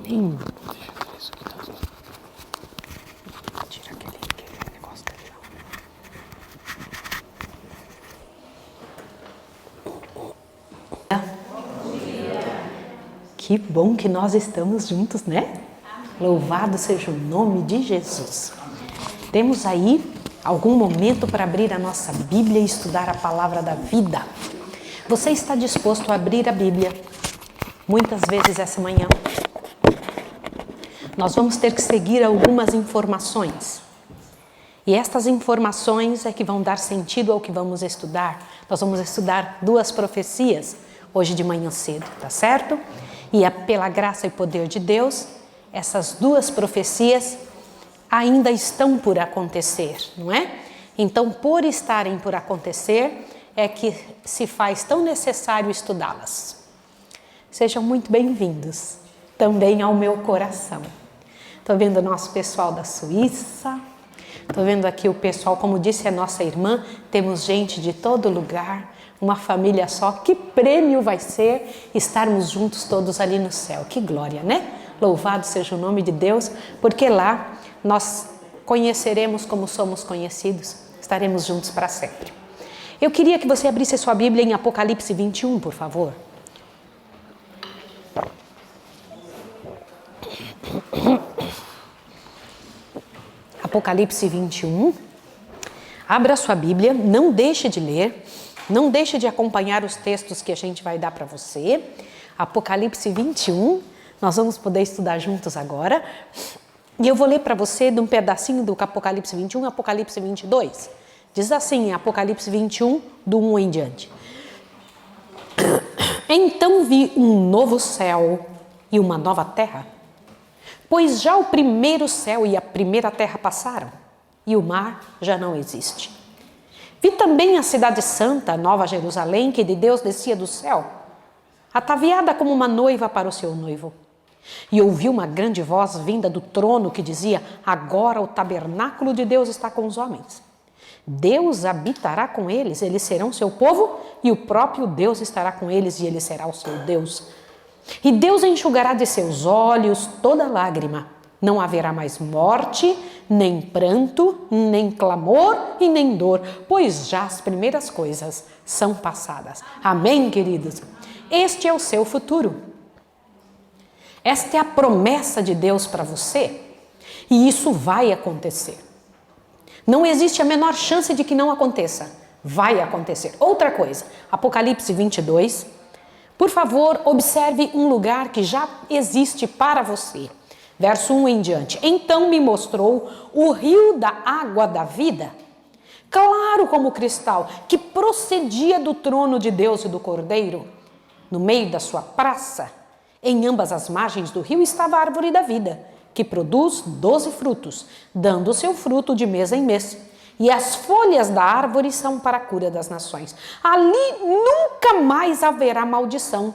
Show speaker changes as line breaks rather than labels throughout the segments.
Deixa eu ver isso aqui. Tira aquele negócio dele lá. Que bom que nós estamos juntos, né? Louvado seja o nome de Jesus. Temos aí algum momento para abrir a nossa Bíblia e estudar a palavra da vida. Você está disposto a abrir a Bíblia? Muitas vezes essa manhã. Nós vamos ter que seguir algumas informações. E estas informações é que vão dar sentido ao que vamos estudar. Nós vamos estudar 2 profecias hoje de manhã cedo, tá certo? E pela graça e poder de Deus, essas 2 profecias ainda estão por acontecer, não é? Então, por estarem por acontecer, é que se faz tão necessário estudá-las. Sejam muito bem-vindos também ao meu coração. Estou vendo o nosso pessoal da Suíça, estou vendo aqui o pessoal, como disse a nossa irmã, temos gente de todo lugar, uma família só. Que prêmio vai ser estarmos juntos todos ali no céu, que glória, né? Louvado seja o nome de Deus, porque lá nós conheceremos como somos conhecidos, estaremos juntos para sempre. Eu queria que você abrisse a sua Bíblia em Apocalipse 21, por favor. Apocalipse 21. Abra a sua Bíblia, não deixe de ler, não deixe de acompanhar os textos que a gente vai dar para você. Apocalipse 21, nós vamos poder estudar juntos agora. E eu vou ler para você de um pedacinho do Apocalipse 21, Apocalipse 22. Diz assim, Apocalipse 21, do 1 em diante. Então vi um novo céu e uma nova terra, pois já o primeiro céu e a primeira terra passaram, e o mar já não existe. Vi também a cidade santa, a Nova Jerusalém, que de Deus descia do céu, ataviada como uma noiva para o seu noivo. E ouvi uma grande voz vinda do trono que dizia: agora o tabernáculo de Deus está com os homens. Deus habitará com eles, eles serão seu povo, e o próprio Deus estará com eles, e ele será o seu Deus. E Deus enxugará de seus olhos toda lágrima. Não haverá mais morte, nem pranto, nem clamor e nem dor, pois já as primeiras coisas são passadas. Amém, queridos? Este é o seu futuro. Esta é a promessa de Deus para você. E isso vai acontecer. Não existe a menor chance de que não aconteça. Vai acontecer. Outra coisa, Apocalipse 22. Por favor, observe um lugar que já existe para você. Verso 1 em diante. Então me mostrou o rio da água da vida, claro como cristal, que procedia do trono de Deus e do Cordeiro. No meio da sua praça, em ambas as margens do rio, estava a árvore da vida, que produz 12 frutos, dando o seu fruto de mês em mês. E as folhas da árvore são para a cura das nações. Ali nunca mais haverá maldição.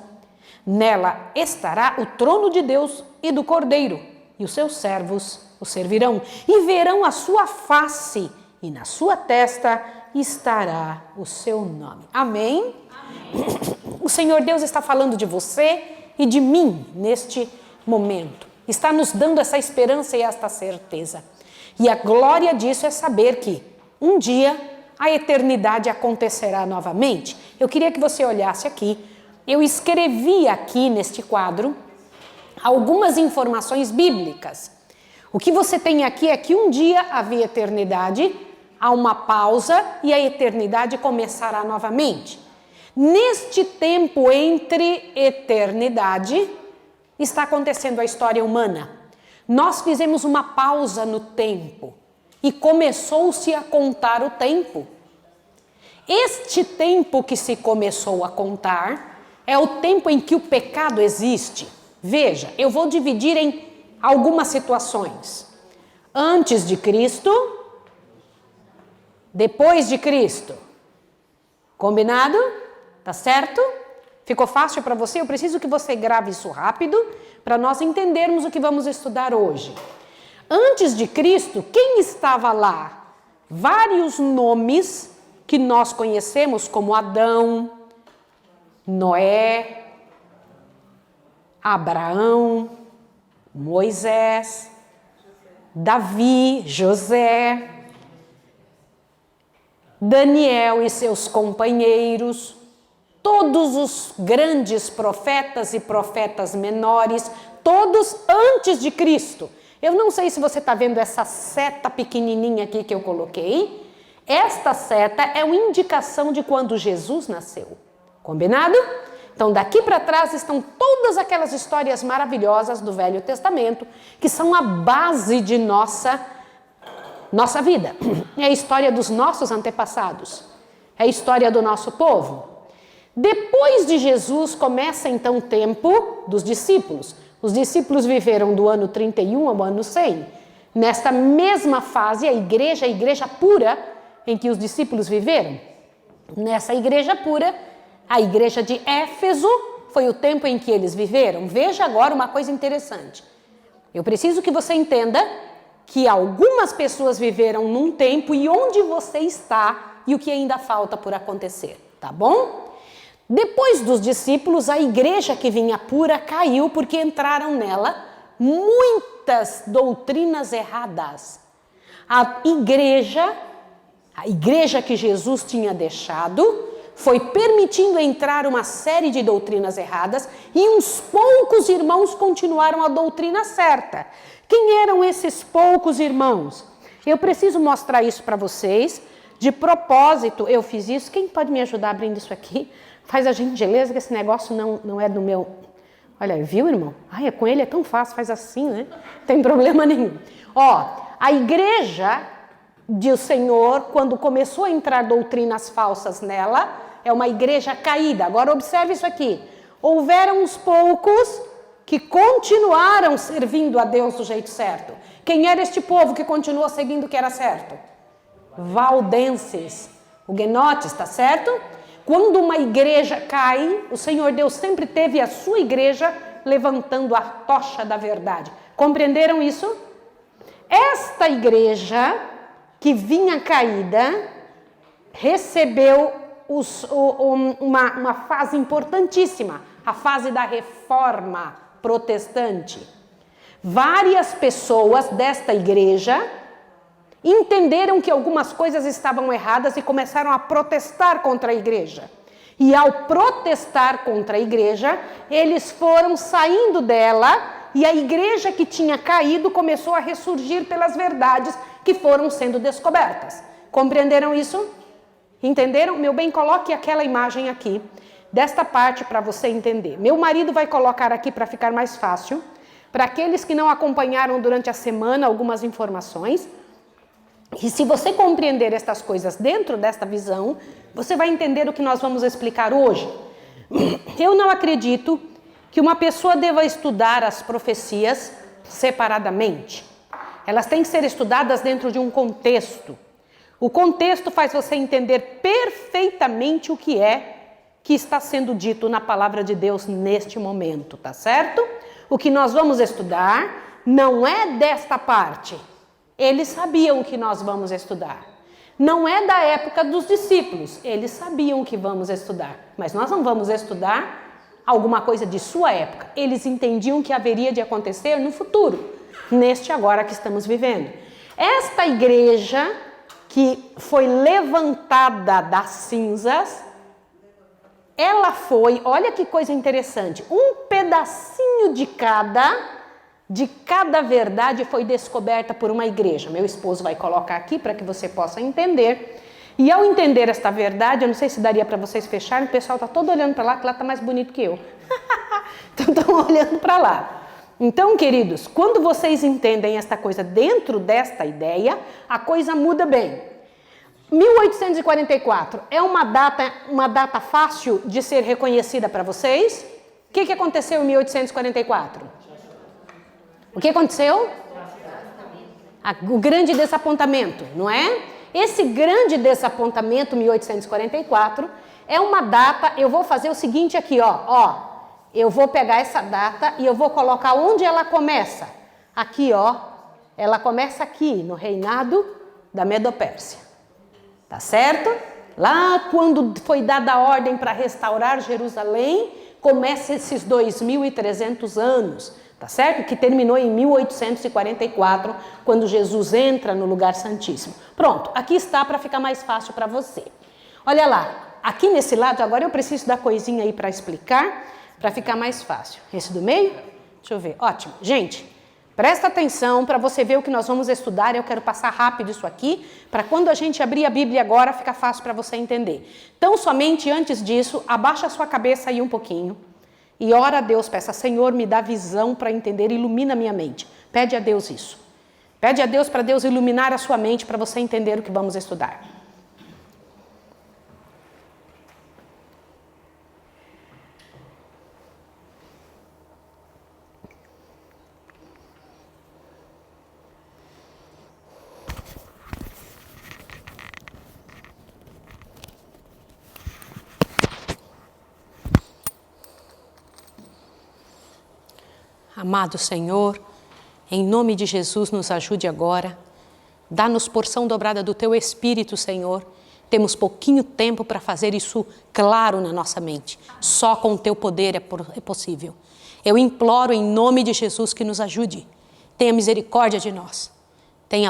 Nela estará o trono de Deus e do Cordeiro, e os seus servos o servirão, e verão a sua face, e na sua testa estará o seu nome. Amém? Amém. O Senhor Deus está falando de você e de mim neste momento. Está nos dando essa esperança e esta certeza. E a glória disso é saber que um dia a eternidade acontecerá novamente. Eu queria que você olhasse aqui. Eu escrevi aqui neste quadro algumas informações bíblicas. O que você tem aqui é que um dia havia eternidade, há uma pausa e a eternidade começará novamente. Neste tempo entre eternidade, está acontecendo a história humana. Nós fizemos uma pausa no tempo e começou-se a contar o tempo. Este tempo que se começou a contar é o tempo em que o pecado existe. Veja, eu vou dividir em algumas situações. Antes de Cristo, depois de Cristo. Combinado? Tá certo? Ficou fácil para você? Eu preciso que você grave isso rápido para nós entendermos o que vamos estudar hoje. Antes de Cristo, quem estava lá? Vários nomes que nós conhecemos como Adão, Noé, Abraão, Moisés, Davi, José, Daniel e seus companheiros, todos os grandes profetas e profetas menores, todos antes de Cristo. Eu não sei se você está vendo essa seta pequenininha aqui que eu coloquei. Esta seta é uma indicação de quando Jesus nasceu. Combinado? Então, daqui para trás estão todas aquelas histórias maravilhosas do Velho Testamento, que são a base de nossa vida. É a história dos nossos antepassados. É a história do nosso povo. Depois de Jesus, começa então o tempo dos discípulos. Os discípulos viveram do ano 31 ao ano 100. Nesta mesma fase, a igreja pura, em que os discípulos viveram. Nessa igreja pura, a igreja de Éfeso, foi o tempo em que eles viveram. Veja agora uma coisa interessante. Eu preciso que você entenda que algumas pessoas viveram num tempo e onde você está e o que ainda falta por acontecer, tá bom? Depois dos discípulos, a igreja que vinha pura caiu porque entraram nela muitas doutrinas erradas. A igreja que Jesus tinha deixado foi permitindo entrar uma série de doutrinas erradas e uns poucos irmãos continuaram a doutrina certa. Quem eram esses poucos irmãos? Eu preciso mostrar isso para vocês. De propósito, eu fiz isso. Quem pode me ajudar abrindo isso aqui? Faz a gentileza que esse negócio não é do meu... Olha, viu, irmão? Ai, com ele é tão fácil, faz assim, né? Não tem problema nenhum. Ó, a igreja do Senhor, quando começou a entrar doutrinas falsas nela, é uma igreja caída. Agora observe isso aqui. Houveram uns poucos que continuaram servindo a Deus do jeito certo. Quem era este povo que continuou seguindo o que era certo? Valdenses, huguenotes, tá certo? Quando uma igreja cai, o Senhor Deus sempre teve a sua igreja levantando a tocha da verdade. Compreenderam isso? Esta igreja que vinha caída recebeu uma fase importantíssima, a fase da reforma protestante. Várias pessoas desta igreja entenderam que algumas coisas estavam erradas e começaram a protestar contra a igreja. E ao protestar contra a igreja, eles foram saindo dela e a igreja que tinha caído começou a ressurgir pelas verdades que foram sendo descobertas. Compreenderam isso? Entenderam? Meu bem, coloque aquela imagem aqui, desta parte para você entender. Meu marido vai colocar aqui para ficar mais fácil. Para aqueles que não acompanharam durante a semana algumas informações. E se você compreender estas coisas dentro desta visão, você vai entender o que nós vamos explicar hoje. Eu não acredito que uma pessoa deva estudar as profecias separadamente. Elas têm que ser estudadas dentro de um contexto. O contexto faz você entender perfeitamente o que é que está sendo dito na palavra de Deus neste momento, tá certo? O que nós vamos estudar não é desta parte. Eles sabiam o que nós vamos estudar. Não é da época dos discípulos. Eles sabiam o que vamos estudar. Mas nós não vamos estudar alguma coisa de sua época. Eles entendiam que haveria de acontecer no futuro, neste agora que estamos vivendo. Esta igreja que foi levantada das cinzas, ela foi, olha que coisa interessante, um pedacinho de cada verdade foi descoberta por uma igreja. Meu esposo vai colocar aqui para que você possa entender. E ao entender esta verdade, eu não sei se daria para vocês fecharem, o pessoal está todo olhando para lá, que lá está mais bonito que eu. Então estão olhando para lá. Então, queridos, quando vocês entendem esta coisa dentro desta ideia, a coisa muda bem. 1844 é uma data fácil de ser reconhecida para vocês? O que aconteceu em 1844? O que aconteceu? O grande desapontamento, não é? Esse grande desapontamento, 1844, é uma data, eu vou fazer o seguinte aqui, ó. Eu vou pegar essa data e eu vou colocar onde ela começa. Aqui, ó. Ela começa aqui, no reinado da Medopérsia. Tá certo? Lá quando foi dada a ordem para restaurar Jerusalém, começa esses 2.300 anos, tá certo? Que terminou em 1844, quando Jesus entra no lugar santíssimo. Pronto, aqui está para ficar mais fácil para você. Olha lá, aqui nesse lado, agora eu preciso da coisinha aí para explicar, para ficar mais fácil. Esse do meio? Deixa eu ver, ótimo. Gente, presta atenção para você ver o que nós vamos estudar. Eu quero passar rápido isso aqui, para quando a gente abrir a Bíblia agora, ficar fácil para você entender. Então, somente antes disso, abaixa a sua cabeça aí um pouquinho e ora a Deus, peça, Senhor, me dá visão para entender, ilumina a minha mente. Pede a Deus isso. Pede a Deus para Deus iluminar a sua mente para você entender o que vamos estudar. Amado Senhor, em nome de Jesus, nos ajude agora. Dá-nos porção dobrada do Teu Espírito, Senhor. Temos pouquinho tempo para fazer isso claro na nossa mente. Só com o Teu poder é possível. Eu imploro em nome de Jesus que nos ajude. Tenha misericórdia de nós. Tenha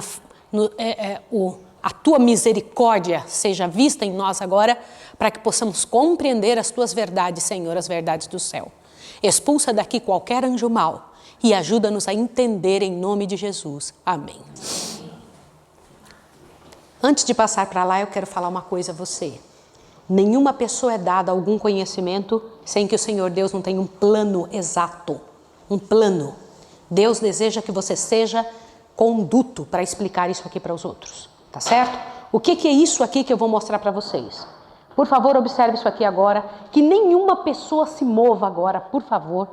a Tua misericórdia seja vista em nós agora, para que possamos compreender as Tuas verdades, Senhor, as verdades do céu. Expulsa daqui qualquer anjo mau e ajuda-nos a entender em nome de Jesus. Amém. Antes de passar para lá, eu quero falar uma coisa a você. Nenhuma pessoa é dada algum conhecimento sem que o Senhor Deus não tenha um plano exato. Um plano. Deus deseja que você seja conduto para explicar isso aqui para os outros. Tá certo? O que é isso aqui que eu vou mostrar para vocês? Por favor, observe isso aqui agora, que nenhuma pessoa se mova agora, por favor.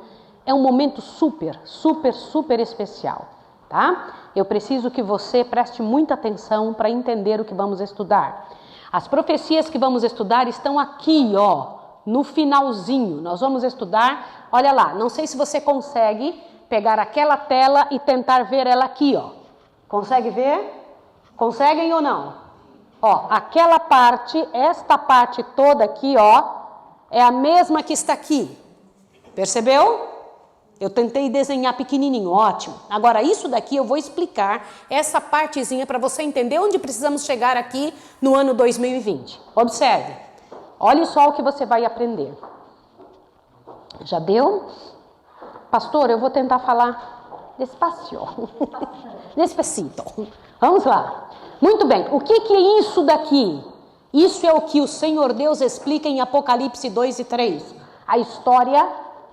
É um momento super, super, super especial, tá? Eu preciso que você preste muita atenção para entender o que vamos estudar. As profecias que vamos estudar estão aqui, ó, no finalzinho. Nós vamos estudar, olha lá, não sei se você consegue pegar aquela tela e tentar ver ela aqui, ó. Consegue ver? Conseguem ou não? Ó, aquela parte, esta parte toda aqui, ó, é a mesma que está aqui. Percebeu? Eu tentei desenhar pequenininho, ótimo. Agora, isso daqui eu vou explicar, essa partezinha, para você entender onde precisamos chegar aqui no ano 2020. Observe. Olhe só o que você vai aprender. Já deu? Pastor, eu vou tentar falar despacio. Despacito. Vamos lá. Muito bem, o que é isso daqui? Isso é o que o Senhor Deus explica em Apocalipse 2 e 3. A história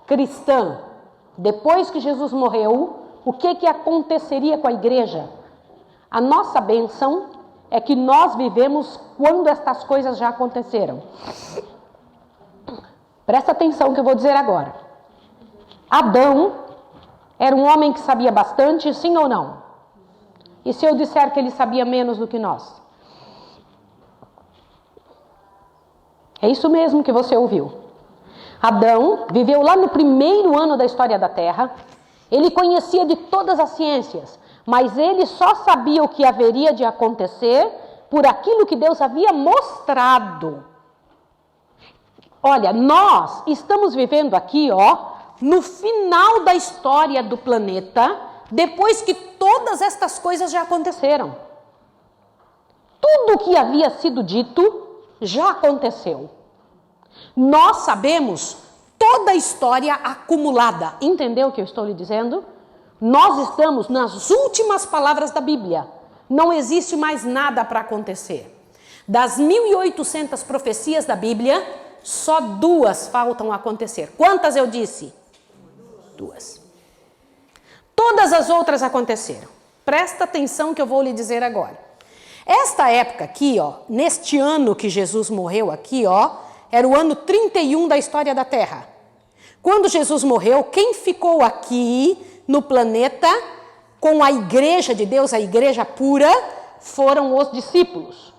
cristã. Depois que Jesus morreu, o que aconteceria com a igreja? A nossa bênção é que nós vivemos quando estas coisas já aconteceram. Presta atenção que eu vou dizer agora. Adão era um homem que sabia bastante, sim ou não? E se eu disser que ele sabia menos do que nós? É isso mesmo que você ouviu. Adão viveu lá no primeiro ano da história da Terra. Ele conhecia de todas as ciências, mas ele só sabia o que haveria de acontecer por aquilo que Deus havia mostrado. Olha, nós estamos vivendo aqui, ó, no final da história do planeta, depois que todas estas coisas já aconteceram. Tudo o que havia sido dito já aconteceu. Nós sabemos toda a história acumulada. Entendeu o que eu estou lhe dizendo? Nós estamos nas últimas palavras da Bíblia. Não existe mais nada para acontecer. Das 1.800 profecias da Bíblia, só 2 faltam acontecer. Quantas eu disse? 2. Todas as outras aconteceram. Presta atenção que eu vou lhe dizer agora. Esta época aqui, ó, neste ano que Jesus morreu aqui, ó, era o ano 31 da história da Terra. Quando Jesus morreu, quem ficou aqui no planeta com a igreja de Deus, a igreja pura, foram os discípulos.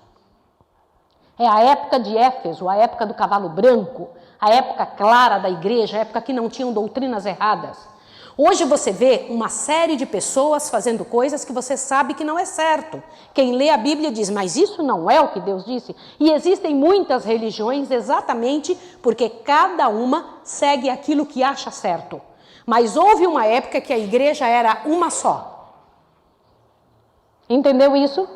É a época de Éfeso, a época do cavalo branco, a época clara da igreja, a época que não tinham doutrinas erradas. Hoje você vê uma série de pessoas fazendo coisas que você sabe que não é certo. Quem lê a Bíblia diz, mas isso não é o que Deus disse. E existem muitas religiões exatamente porque cada uma segue aquilo que acha certo. Mas houve uma época que a igreja era uma só. Entendeu isso?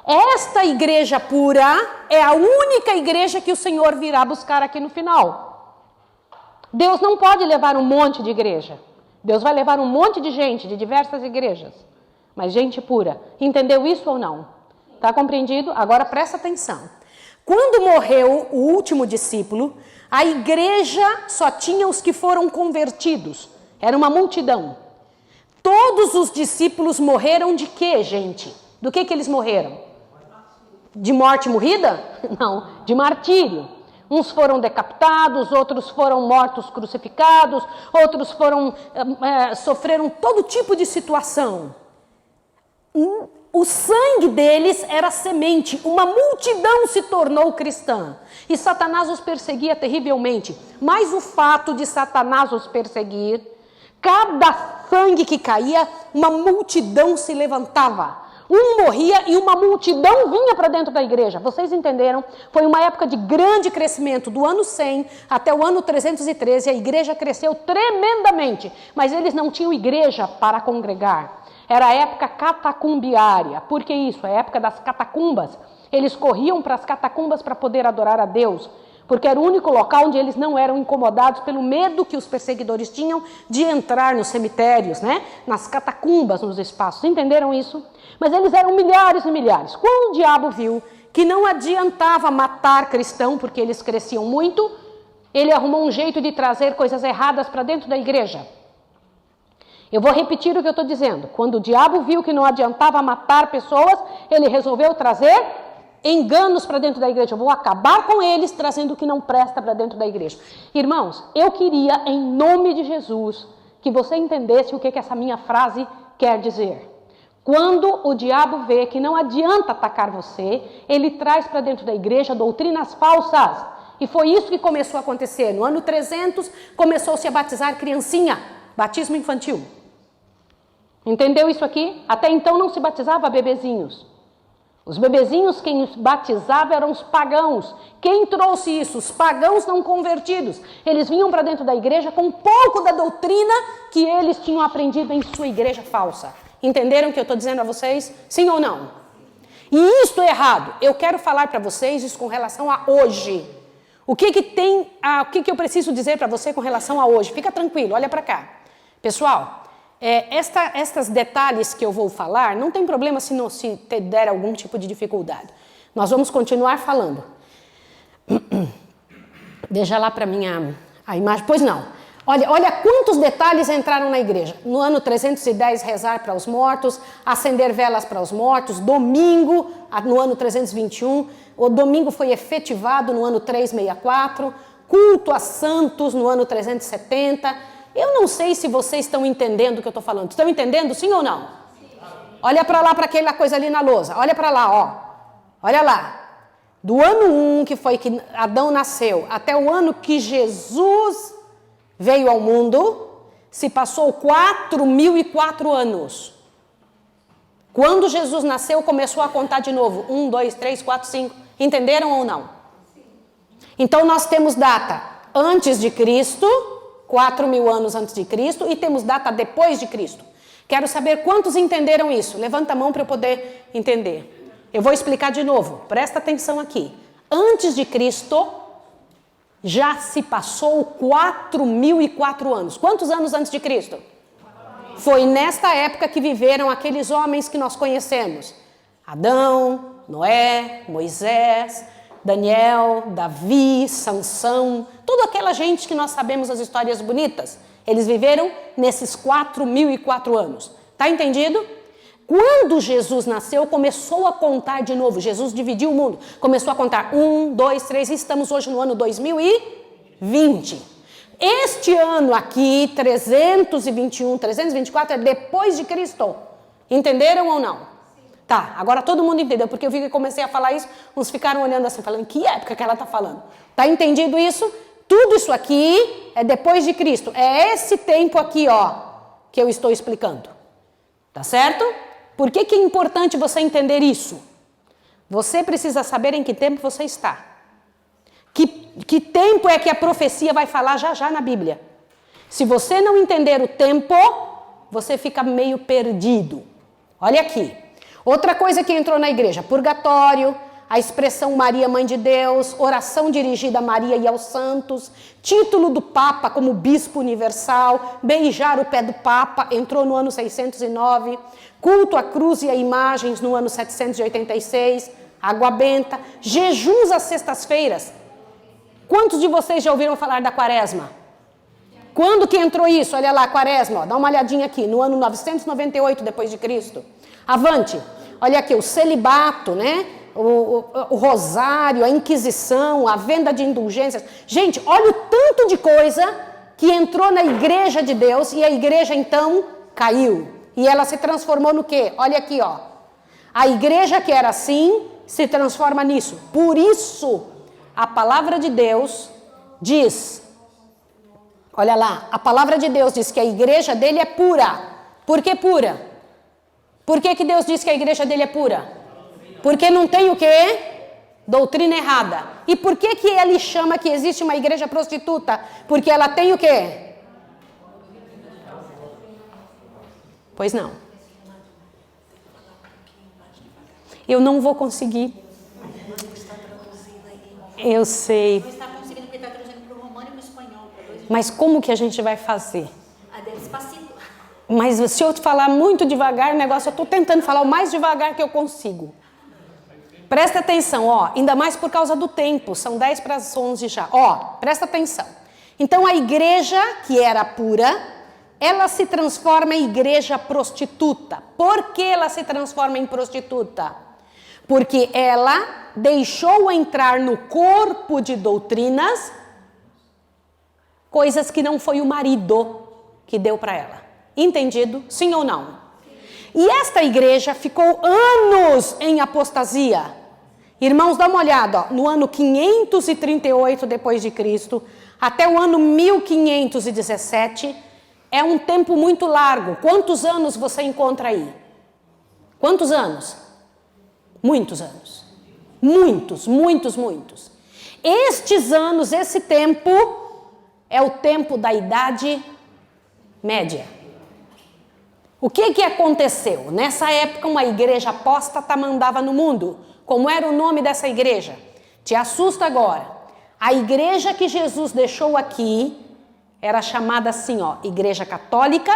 Esta igreja pura é a única igreja que o Senhor virá buscar aqui no final. Deus não pode levar um monte de igreja. Deus vai levar um monte de gente de diversas igrejas. Mas gente pura. Entendeu isso ou não? Está compreendido? Agora presta atenção. Quando morreu o último discípulo, a igreja só tinha os que foram convertidos. Era uma multidão. Todos os discípulos morreram de quê, gente? Do que eles morreram? De morte morrida? Não, de martírio. Uns foram decapitados, outros foram mortos crucificados, outros sofreram todo tipo de situação. O sangue deles era semente, uma multidão se tornou cristã. E Satanás os perseguia terrivelmente. Mas o fato de Satanás os perseguir, cada sangue que caía, uma multidão se levantava. Um morria e uma multidão vinha para dentro da igreja. Vocês entenderam? Foi uma época de grande crescimento. Do ano 100 até o ano 313, a igreja cresceu tremendamente. Mas eles não tinham igreja para congregar. Era a época catacumbiária. Por que isso? A época das catacumbas. Eles corriam para as catacumbas para poder adorar a Deus. Porque era o único local onde eles não eram incomodados pelo medo que os perseguidores tinham de entrar nos cemitérios, né? Nas catacumbas, nos espaços. Entenderam isso? Mas eles eram milhares e milhares. Quando o diabo viu que não adiantava matar cristão, porque eles cresciam muito, ele arrumou um jeito de trazer coisas erradas para dentro da igreja. Eu vou repetir o que eu estou dizendo. Quando o diabo viu que não adiantava matar pessoas, ele resolveu trazer enganos para dentro da igreja. Eu vou acabar com eles trazendo o que não presta para dentro da igreja. Irmãos, eu queria, em nome de Jesus, que você entendesse o que essa minha frase quer dizer. Quando o diabo vê que não adianta atacar você, ele traz para dentro da igreja doutrinas falsas. E foi isso que começou a acontecer. No ano 300, começou-se a batizar criancinha, batismo infantil. Entendeu isso aqui? Até então não se batizava bebezinhos. Os bebezinhos, quem os batizava eram os pagãos. Quem trouxe isso? Os pagãos não convertidos. Eles vinham para dentro da igreja com um pouco da doutrina que eles tinham aprendido em sua igreja falsa. Entenderam o que eu estou dizendo a vocês? Sim ou não? E isto é errado. Eu quero falar para vocês isso com relação a hoje. O que eu preciso dizer para você com relação a hoje? Fica tranquilo, olha para cá. Pessoal, estes detalhes que eu vou falar, não tem problema se der algum tipo de dificuldade. Nós vamos continuar falando. Deixa lá para mim a imagem. Pois não. Olha quantos detalhes entraram na igreja. No ano 310, rezar para os mortos, acender velas para os mortos. Domingo, no ano 321. O domingo foi efetivado no ano 364. Culto a santos no ano 370. Eu não sei se vocês estão entendendo o que eu estou falando. Estão entendendo, sim ou não? Sim. Olha para lá, para aquela coisa ali na lousa. Olha para lá, ó. Olha lá. Do ano 1, que foi que Adão nasceu, até o ano que Jesus veio ao mundo, se passou 4.004 anos. Quando Jesus nasceu, começou a contar de novo. 1, 2, 3, 4, 5. Entenderam ou não? Sim. Então nós temos data antes de Cristo, 4.000 anos antes de Cristo, e temos data depois de Cristo. Quero saber quantos entenderam isso. Levanta a mão para eu poder entender. Eu vou explicar de novo. Presta atenção aqui. Antes de Cristo, já se passou 4.004 anos. Quantos anos antes de Cristo? Foi nesta época que viveram aqueles homens que nós conhecemos. Adão, Noé, Moisés, Daniel, Davi, Sansão, toda aquela gente que nós sabemos as histórias bonitas. Eles viveram nesses 4.004 anos. Tá entendido? Quando Jesus nasceu, começou a contar de novo. Jesus dividiu o mundo. Começou a contar 1, 2, 3, e estamos hoje no ano 2020. Este ano aqui, 321, 324, é depois de Cristo. Entenderam ou não? Tá, agora todo mundo entendeu, porque eu vi que comecei a falar isso, uns ficaram olhando assim, falando, que época que ela está falando? Tá entendido isso? Tudo isso aqui é depois de Cristo. É esse tempo aqui, ó, que eu estou explicando. Tá certo? Por que que é importante você entender isso? Você precisa saber em que tempo você está. Que tempo é que a profecia vai falar já já na Bíblia? Se você não entender o tempo, você fica meio perdido. Olha aqui. Outra coisa que entrou na igreja: purgatório, a expressão Maria, Mãe de Deus, oração dirigida a Maria e aos santos, título do Papa como Bispo Universal, beijar o pé do Papa, entrou no ano 609, culto à cruz e a imagens no ano 786, água benta, jejuns às sextas-feiras. Quantos de vocês já ouviram falar da quaresma? Quando que entrou isso? Olha lá, quaresma, ó, dá uma olhadinha aqui, no ano 998 depois de Cristo. Avante, olha aqui, o celibato, né? O rosário, a inquisição, a venda de indulgências. Gente, olha o tanto de coisa que entrou na igreja de Deus e a igreja então caiu. E ela se transformou no quê? Olha aqui, ó. A igreja que era assim se transforma nisso. Por isso, a palavra de Deus diz, olha lá, a palavra de Deus diz que a igreja dele é pura. Por que pura? Por que que Deus diz que a igreja dele é pura? Porque não tem o quê? Doutrina errada. E por que que ele chama que existe uma igreja prostituta? Porque ela tem o quê? Pois não. Eu não vou conseguir. Eu sei.
Não está conseguindo porque está traduzindo para o romano e para o espanhol.
Mas como que a gente vai fazer?
Despacito.
Mas se eu te falar muito devagar, o negócio, eu estou tentando falar o mais devagar que eu consigo. Presta atenção, ó, ainda mais por causa do tempo, são 10 para as 11 já. Ó, presta atenção. Então a igreja, que era pura, ela se transforma em igreja prostituta. Por que ela se transforma em prostituta? Porque ela deixou entrar no corpo de doutrinas coisas que não foi o marido que deu para ela. Entendido? Sim ou não? E esta igreja ficou anos em apostasia. Irmãos, dá uma olhada, ó, no ano 538 depois de Cristo, até o ano 1517, é um tempo muito largo. Quantos anos você encontra aí? Quantos anos? Muitos anos. Muitos, muitos, muitos. Estes anos, esse tempo, é o tempo da Idade Média. O que que aconteceu? Nessa época, uma igreja apóstata mandava no mundo. Como era o nome dessa igreja? Te assusta agora. A igreja que Jesus deixou aqui era chamada assim, ó, Igreja Católica,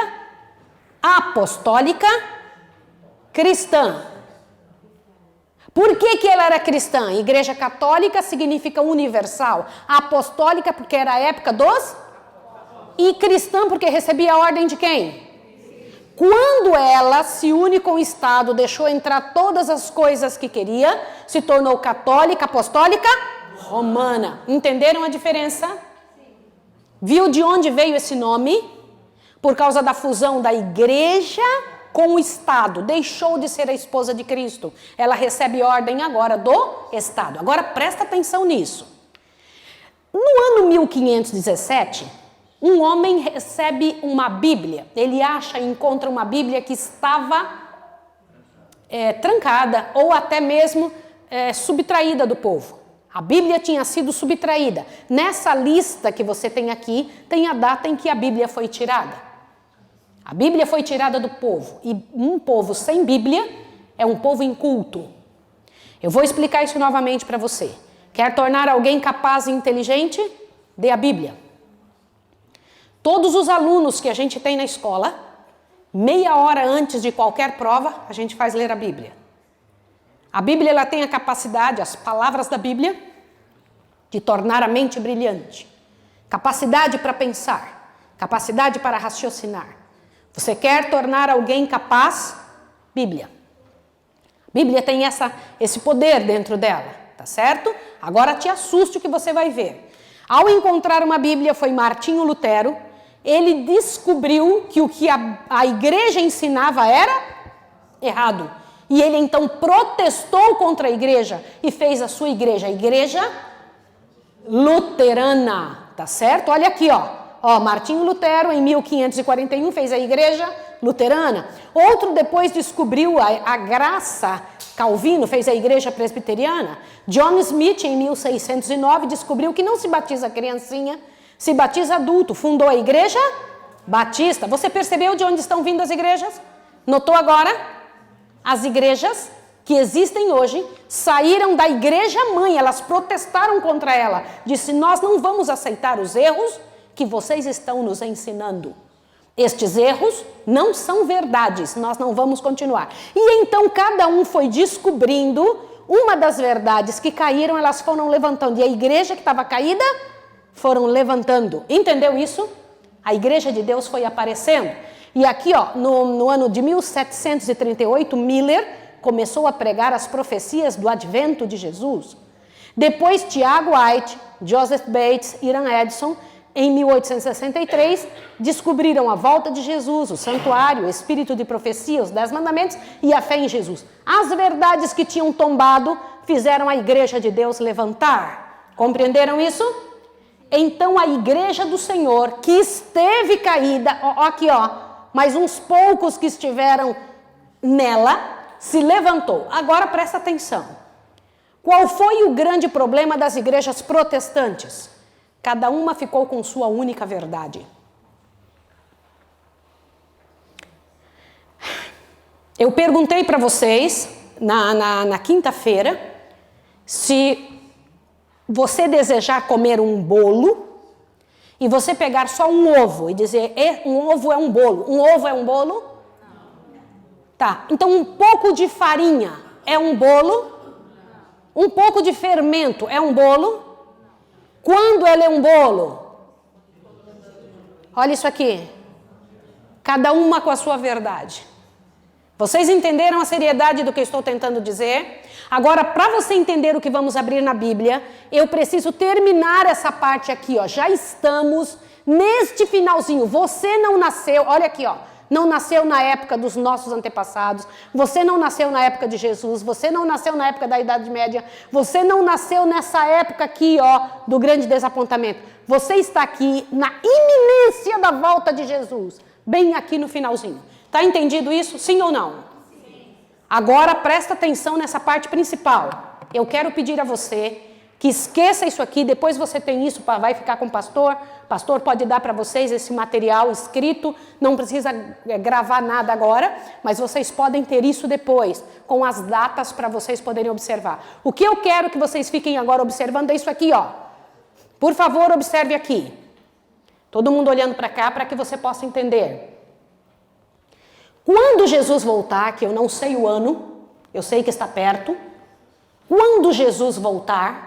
Apostólica, Cristã. Por que que ela era cristã? Igreja Católica significa universal. Apostólica porque era a época dos... E cristã porque recebia a ordem de quem? Quando ela se une com o Estado, deixou entrar todas as coisas que queria, se tornou católica, apostólica, romana. Entenderam a diferença? Viu de onde veio esse nome? Por causa da fusão da igreja com o Estado. Deixou de ser a esposa de Cristo. Ela recebe ordem agora do Estado. Agora presta atenção nisso. No ano 1517... um homem recebe uma Bíblia, ele acha e encontra uma Bíblia que estava trancada ou até mesmo subtraída do povo. A Bíblia tinha sido subtraída. Nessa lista que você tem aqui, tem a data em que a Bíblia foi tirada. A Bíblia foi tirada do povo e um povo sem Bíblia é um povo inculto. Eu vou explicar isso novamente para você. Quer tornar alguém capaz e inteligente? Dê a Bíblia. Todos os alunos que a gente tem na escola, meia hora antes de qualquer prova, a gente faz ler a Bíblia. A Bíblia ela tem a capacidade, as palavras da Bíblia, de tornar a mente brilhante. Capacidade para pensar, capacidade para raciocinar. Você quer tornar alguém capaz? Bíblia. Bíblia tem esse poder dentro dela, tá certo? Agora te assuste o que você vai ver. Ao encontrar uma Bíblia, foi Martinho Lutero. Ele descobriu que o que a igreja ensinava era errado. E ele então protestou contra a igreja e fez a sua igreja, a igreja luterana. tá certo? Olha aqui, ó, Martinho Lutero em 1541 fez a igreja luterana. Outro depois descobriu a graça, Calvino fez a igreja presbiteriana. John Smith em 1609 descobriu que não se batiza criancinha, se batiza adulto. Fundou a igreja batista. Você percebeu de onde estão vindo as igrejas? Notou agora? As igrejas que existem hoje saíram da igreja mãe, elas protestaram contra ela. Disse, nós não vamos aceitar os erros que vocês estão nos ensinando. Estes erros não são verdades, nós não vamos continuar. E então cada um foi descobrindo uma das verdades que caíram, elas foram levantando. E a igreja que estava caída, foram levantando. Entendeu isso? A igreja de Deus foi aparecendo. E aqui, no ano de 1738, Miller começou a pregar as profecias do advento de Jesus. Depois, Tiago White, Joseph Bates, Iran Edson, em 1863, descobriram a volta de Jesus, o santuário, o espírito de profecia, os 10 mandamentos e a fé em Jesus. As verdades que tinham tombado fizeram a igreja de Deus levantar. Compreenderam isso? Então a igreja do Senhor, que esteve caída, aqui, mas uns poucos que estiveram nela, se levantou. Agora presta atenção. Qual foi o grande problema das igrejas protestantes? Cada uma ficou com sua única verdade. Eu perguntei para vocês, na quinta-feira, se você desejar comer um bolo, e você pegar só um ovo e dizer, um ovo é um bolo. Um ovo é um bolo? Tá, então um pouco de farinha é um bolo? Um pouco de fermento é um bolo? Quando ele é um bolo? Olha isso aqui. Cada uma com a sua verdade. Vocês entenderam a seriedade do que eu estou tentando dizer? Agora, para você entender o que vamos abrir na Bíblia, eu preciso terminar essa parte aqui, Já estamos neste finalzinho. Você não nasceu, olha aqui, não nasceu na época dos nossos antepassados, você não nasceu na época de Jesus, você não nasceu na época da Idade Média, você não nasceu nessa época aqui, do grande desapontamento. Você está aqui na iminência da volta de Jesus, bem aqui no finalzinho. Tá entendido isso? Sim ou não? Sim. Agora presta atenção nessa parte principal. Eu quero pedir a você que esqueça isso aqui, depois você tem isso, vai ficar com o pastor. O pastor pode dar para vocês esse material escrito, não precisa gravar nada agora, mas vocês podem ter isso depois, com as datas para vocês poderem observar. O que eu quero que vocês fiquem agora observando é isso aqui, Por favor, observe aqui. Todo mundo olhando para cá para que você possa entender. Quando Jesus voltar, que eu não sei o ano, eu sei que está perto, quando Jesus voltar,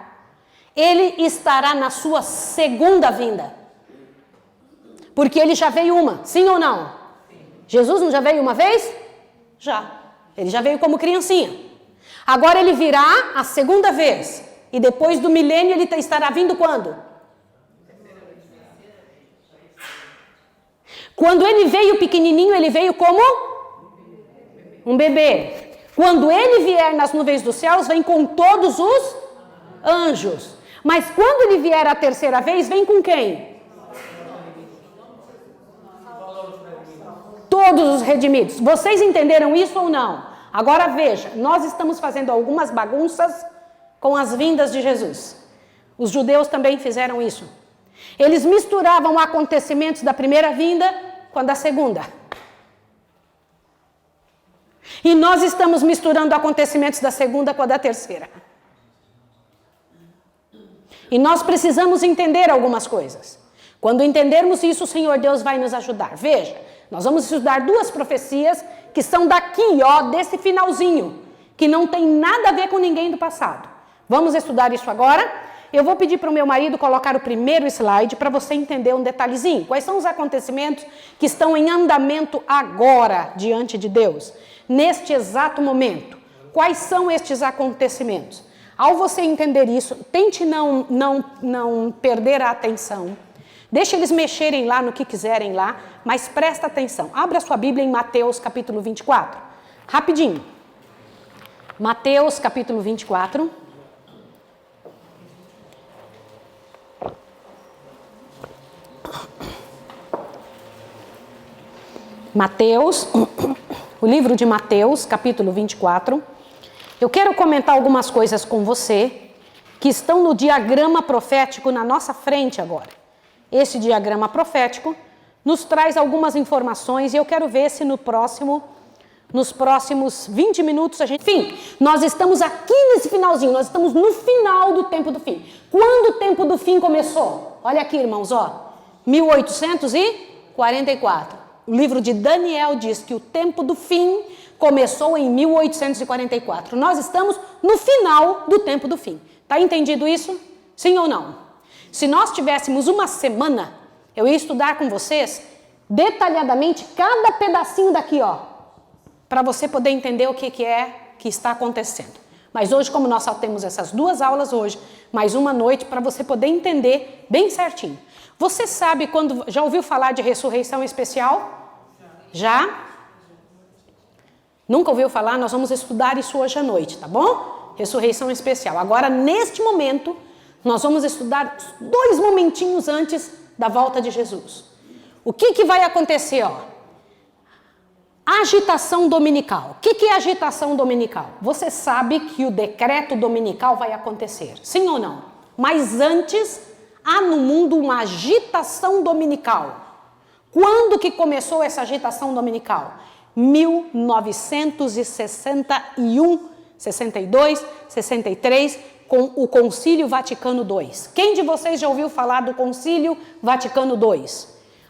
ele estará na sua segunda vinda. Porque ele já veio uma, sim ou não? Sim. Jesus não já veio uma vez? Já. Ele já veio como criancinha. Agora ele virá a segunda vez. E depois do milênio ele estará vindo quando? Quando ele veio pequenininho, ele veio como um bebê. Quando ele vier nas nuvens dos céus, vem com todos os anjos. Mas quando ele vier a terceira vez, vem com quem? Todos os redimidos. Vocês entenderam isso ou não? Agora veja, nós estamos fazendo algumas bagunças com as vindas de Jesus. Os judeus também fizeram isso. Eles misturavam acontecimentos da primeira vinda com a da segunda. E nós estamos misturando acontecimentos da segunda com a da terceira. E nós precisamos entender algumas coisas. Quando entendermos isso, o Senhor Deus vai nos ajudar. Veja, nós vamos estudar duas profecias que são daqui, desse finalzinho, que não tem nada a ver com ninguém do passado. Vamos estudar isso agora? Eu vou pedir para o meu marido colocar o primeiro slide para você entender um detalhezinho. Quais são os acontecimentos que estão em andamento agora diante de Deus? Neste exato momento. Quais são estes acontecimentos? Ao você entender isso, tente não perder a atenção. Deixe eles mexerem lá no que quiserem lá, mas presta atenção. Abra sua Bíblia em Mateus capítulo 24. Rapidinho. Mateus capítulo 24. Mateus, o livro de Mateus, capítulo 24. Eu quero comentar algumas coisas com você que estão no diagrama profético na nossa frente agora. Esse diagrama profético nos traz algumas informações e eu quero ver se nos próximos 20 minutos a gente... Enfim, nós estamos aqui nesse finalzinho, nós estamos no final do tempo do fim. Quando o tempo do fim começou? Olha aqui, irmãos, ó, 1844. O livro de Daniel diz que o tempo do fim começou em 1844. Nós estamos no final do tempo do fim. Tá entendido isso? Sim ou não? Se nós tivéssemos uma semana, eu ia estudar com vocês detalhadamente cada pedacinho daqui, ó, para você poder entender o que é que está acontecendo. Mas hoje, como nós só temos essas 2 aulas hoje, mais uma noite para você poder entender bem certinho. Você sabe quando... Já ouviu falar de ressurreição especial? Já? Nunca ouviu falar? Nós vamos estudar isso hoje à noite, tá bom? Ressurreição especial. Agora, neste momento, nós vamos estudar 2 momentinhos antes da volta de Jesus. O que vai acontecer, ó? Agitação dominical. O que é agitação dominical? Você sabe que o decreto dominical vai acontecer, sim ou não? Mas antes, há no mundo uma agitação dominical. Quando que começou essa agitação dominical? 1961, 62, 63, com o Concílio Vaticano II. Quem de vocês já ouviu falar do Concílio Vaticano II?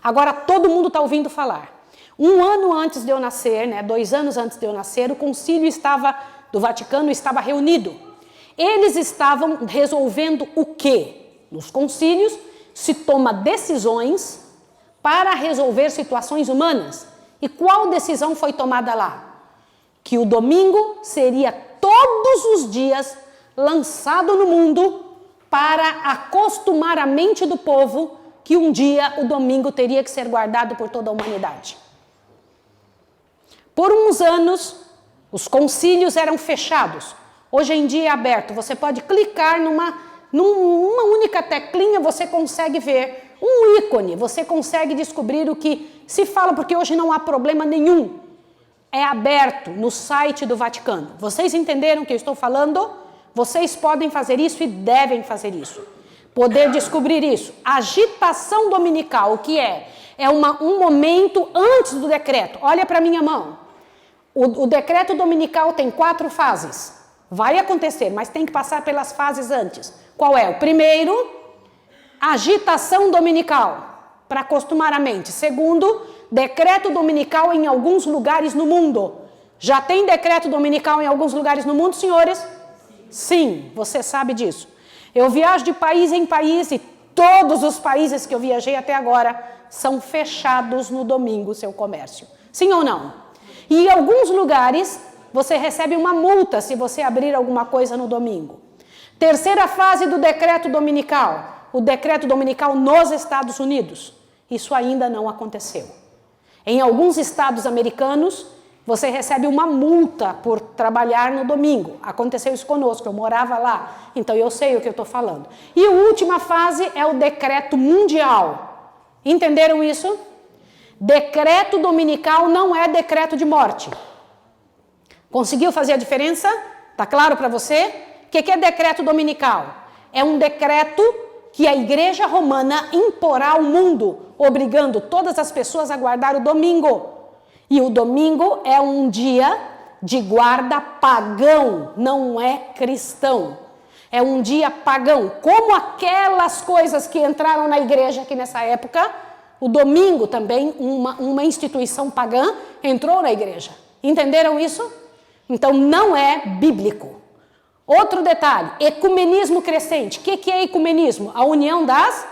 Agora todo mundo está ouvindo falar. 1 ano antes de eu nascer, 2 anos antes de eu nascer, o Concílio do Vaticano estava reunido. Eles estavam resolvendo o quê? Nos concílios se toma decisões para resolver situações humanas. E qual decisão foi tomada lá? Que o domingo seria todos os dias lançado no mundo para acostumar a mente do povo que um dia o domingo teria que ser guardado por toda a humanidade. Por uns anos, os concílios eram fechados. Hoje em dia é aberto. Você pode clicar numa única teclinha, você consegue ver um ícone, você consegue descobrir o que se fala, porque hoje não há problema nenhum. É aberto no site do Vaticano. Vocês entenderam o que eu estou falando? Vocês podem fazer isso e devem fazer isso. Poder descobrir isso. Agitação dominical, o que é? É um momento antes do decreto. Olha para minha mão. O decreto dominical tem 4 fases. Vai acontecer, mas tem que passar pelas fases antes. Qual é? O primeiro, agitação dominical, para acostumar a mente. Segundo, decreto dominical em alguns lugares no mundo. Já tem decreto dominical em alguns lugares no mundo, senhores? Sim, você sabe disso. Eu viajo de país em país e todos os países que eu viajei até agora são fechados no domingo, seu comércio. Sim ou não? E em alguns lugares você recebe uma multa se você abrir alguma coisa no domingo. Terceira fase do decreto dominical. O decreto dominical nos Estados Unidos. Isso ainda não aconteceu. Em alguns estados americanos, você recebe uma multa por trabalhar no domingo. Aconteceu isso conosco, eu morava lá, então eu sei o que eu estou falando. E a última fase é o decreto mundial. Entenderam isso? Decreto dominical não é decreto de morte. Conseguiu fazer a diferença? Tá claro para você? O que é decreto dominical? É um decreto que a Igreja Romana imporá ao mundo, obrigando todas as pessoas a guardar o domingo. E o domingo é um dia de guarda pagão, não é cristão. É um dia pagão. Como aquelas coisas que entraram na igreja aqui nessa época, o domingo também, uma instituição pagã, entrou na igreja. Entenderam isso? Então não é bíblico. Outro detalhe, ecumenismo crescente. O que é ecumenismo? A união das...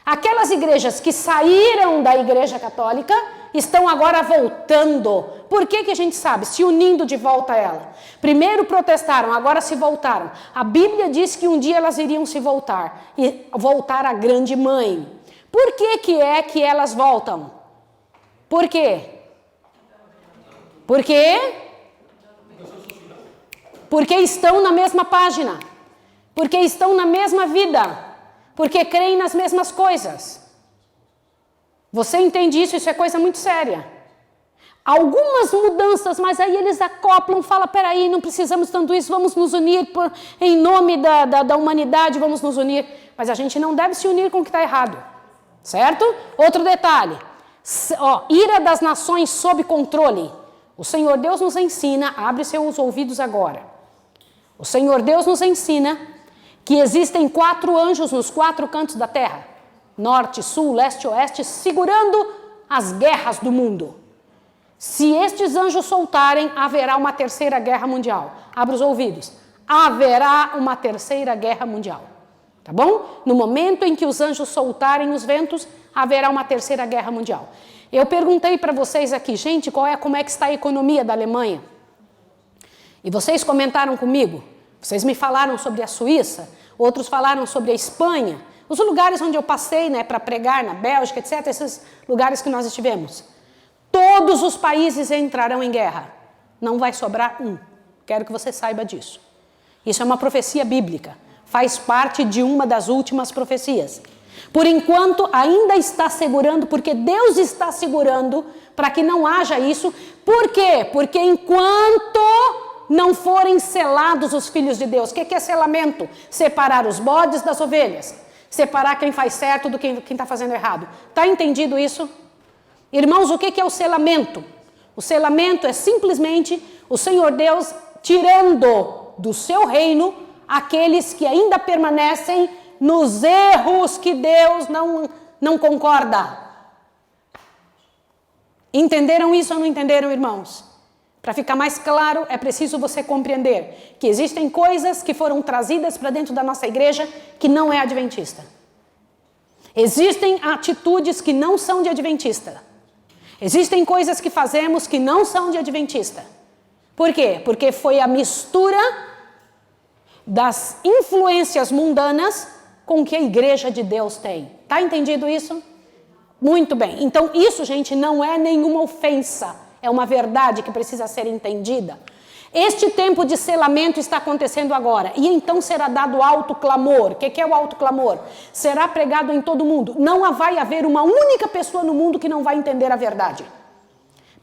Aquelas igrejas que saíram da igreja católica estão agora voltando. Por que a gente sabe? Se unindo de volta a ela. Primeiro protestaram, agora se voltaram. A Bíblia diz que um dia elas iriam se voltar. E voltar à grande mãe. Por que é que elas voltam? Por quê? Por quê? Porque estão na mesma página. Porque estão na mesma vida. Porque creem nas mesmas coisas. Você entende isso? Isso é coisa muito séria. Algumas mudanças, mas aí eles acoplam, falam, peraí, não precisamos tanto isso, vamos nos unir em nome da humanidade, vamos nos unir. Mas a gente não deve se unir com o que está errado, certo? Outro detalhe, ira das nações sob controle. O Senhor Deus nos ensina, abre seus ouvidos agora. O Senhor Deus nos ensina que existem 4 anjos nos 4 cantos da terra, norte, sul, leste, oeste, segurando as guerras do mundo. Se estes anjos soltarem, haverá uma terceira guerra mundial. Abra os ouvidos. Haverá uma terceira guerra mundial. Tá bom? No momento em que os anjos soltarem os ventos, haverá uma terceira guerra mundial. Eu perguntei para vocês aqui, gente, como é que está a economia da Alemanha? E vocês comentaram comigo. Vocês me falaram sobre a Suíça, outros falaram sobre a Espanha, os lugares onde eu passei, né, para pregar, na Bélgica, etc., esses lugares que nós estivemos. Todos os países entrarão em guerra. Não vai sobrar um. Quero que você saiba disso. Isso é uma profecia bíblica. Faz parte de uma das últimas profecias. Por enquanto, ainda está segurando, porque Deus está segurando para que não haja isso. Por quê? Porque enquanto não forem selados os filhos de Deus. O que é selamento? Separar os bodes das ovelhas. Separar quem faz certo do quem está fazendo errado. Está entendido isso? Irmãos, o que é o selamento? O selamento é simplesmente o Senhor Deus tirando do seu reino aqueles que ainda permanecem nos erros que Deus não concorda. Entenderam isso ou não entenderam, irmãos? Para ficar mais claro, é preciso você compreender que existem coisas que foram trazidas para dentro da nossa igreja que não é adventista. Existem atitudes que não são de adventista. Existem coisas que fazemos que não são de adventista. Por quê? Porque foi a mistura das influências mundanas com que a igreja de Deus tem. Tá entendido isso? Muito bem. Então isso, gente, não é nenhuma ofensa. É uma verdade que precisa ser entendida. Este tempo de selamento está acontecendo agora. E então será dado alto clamor. O que é o alto clamor? Será pregado em todo mundo. Não vai haver uma única pessoa no mundo que não vai entender a verdade.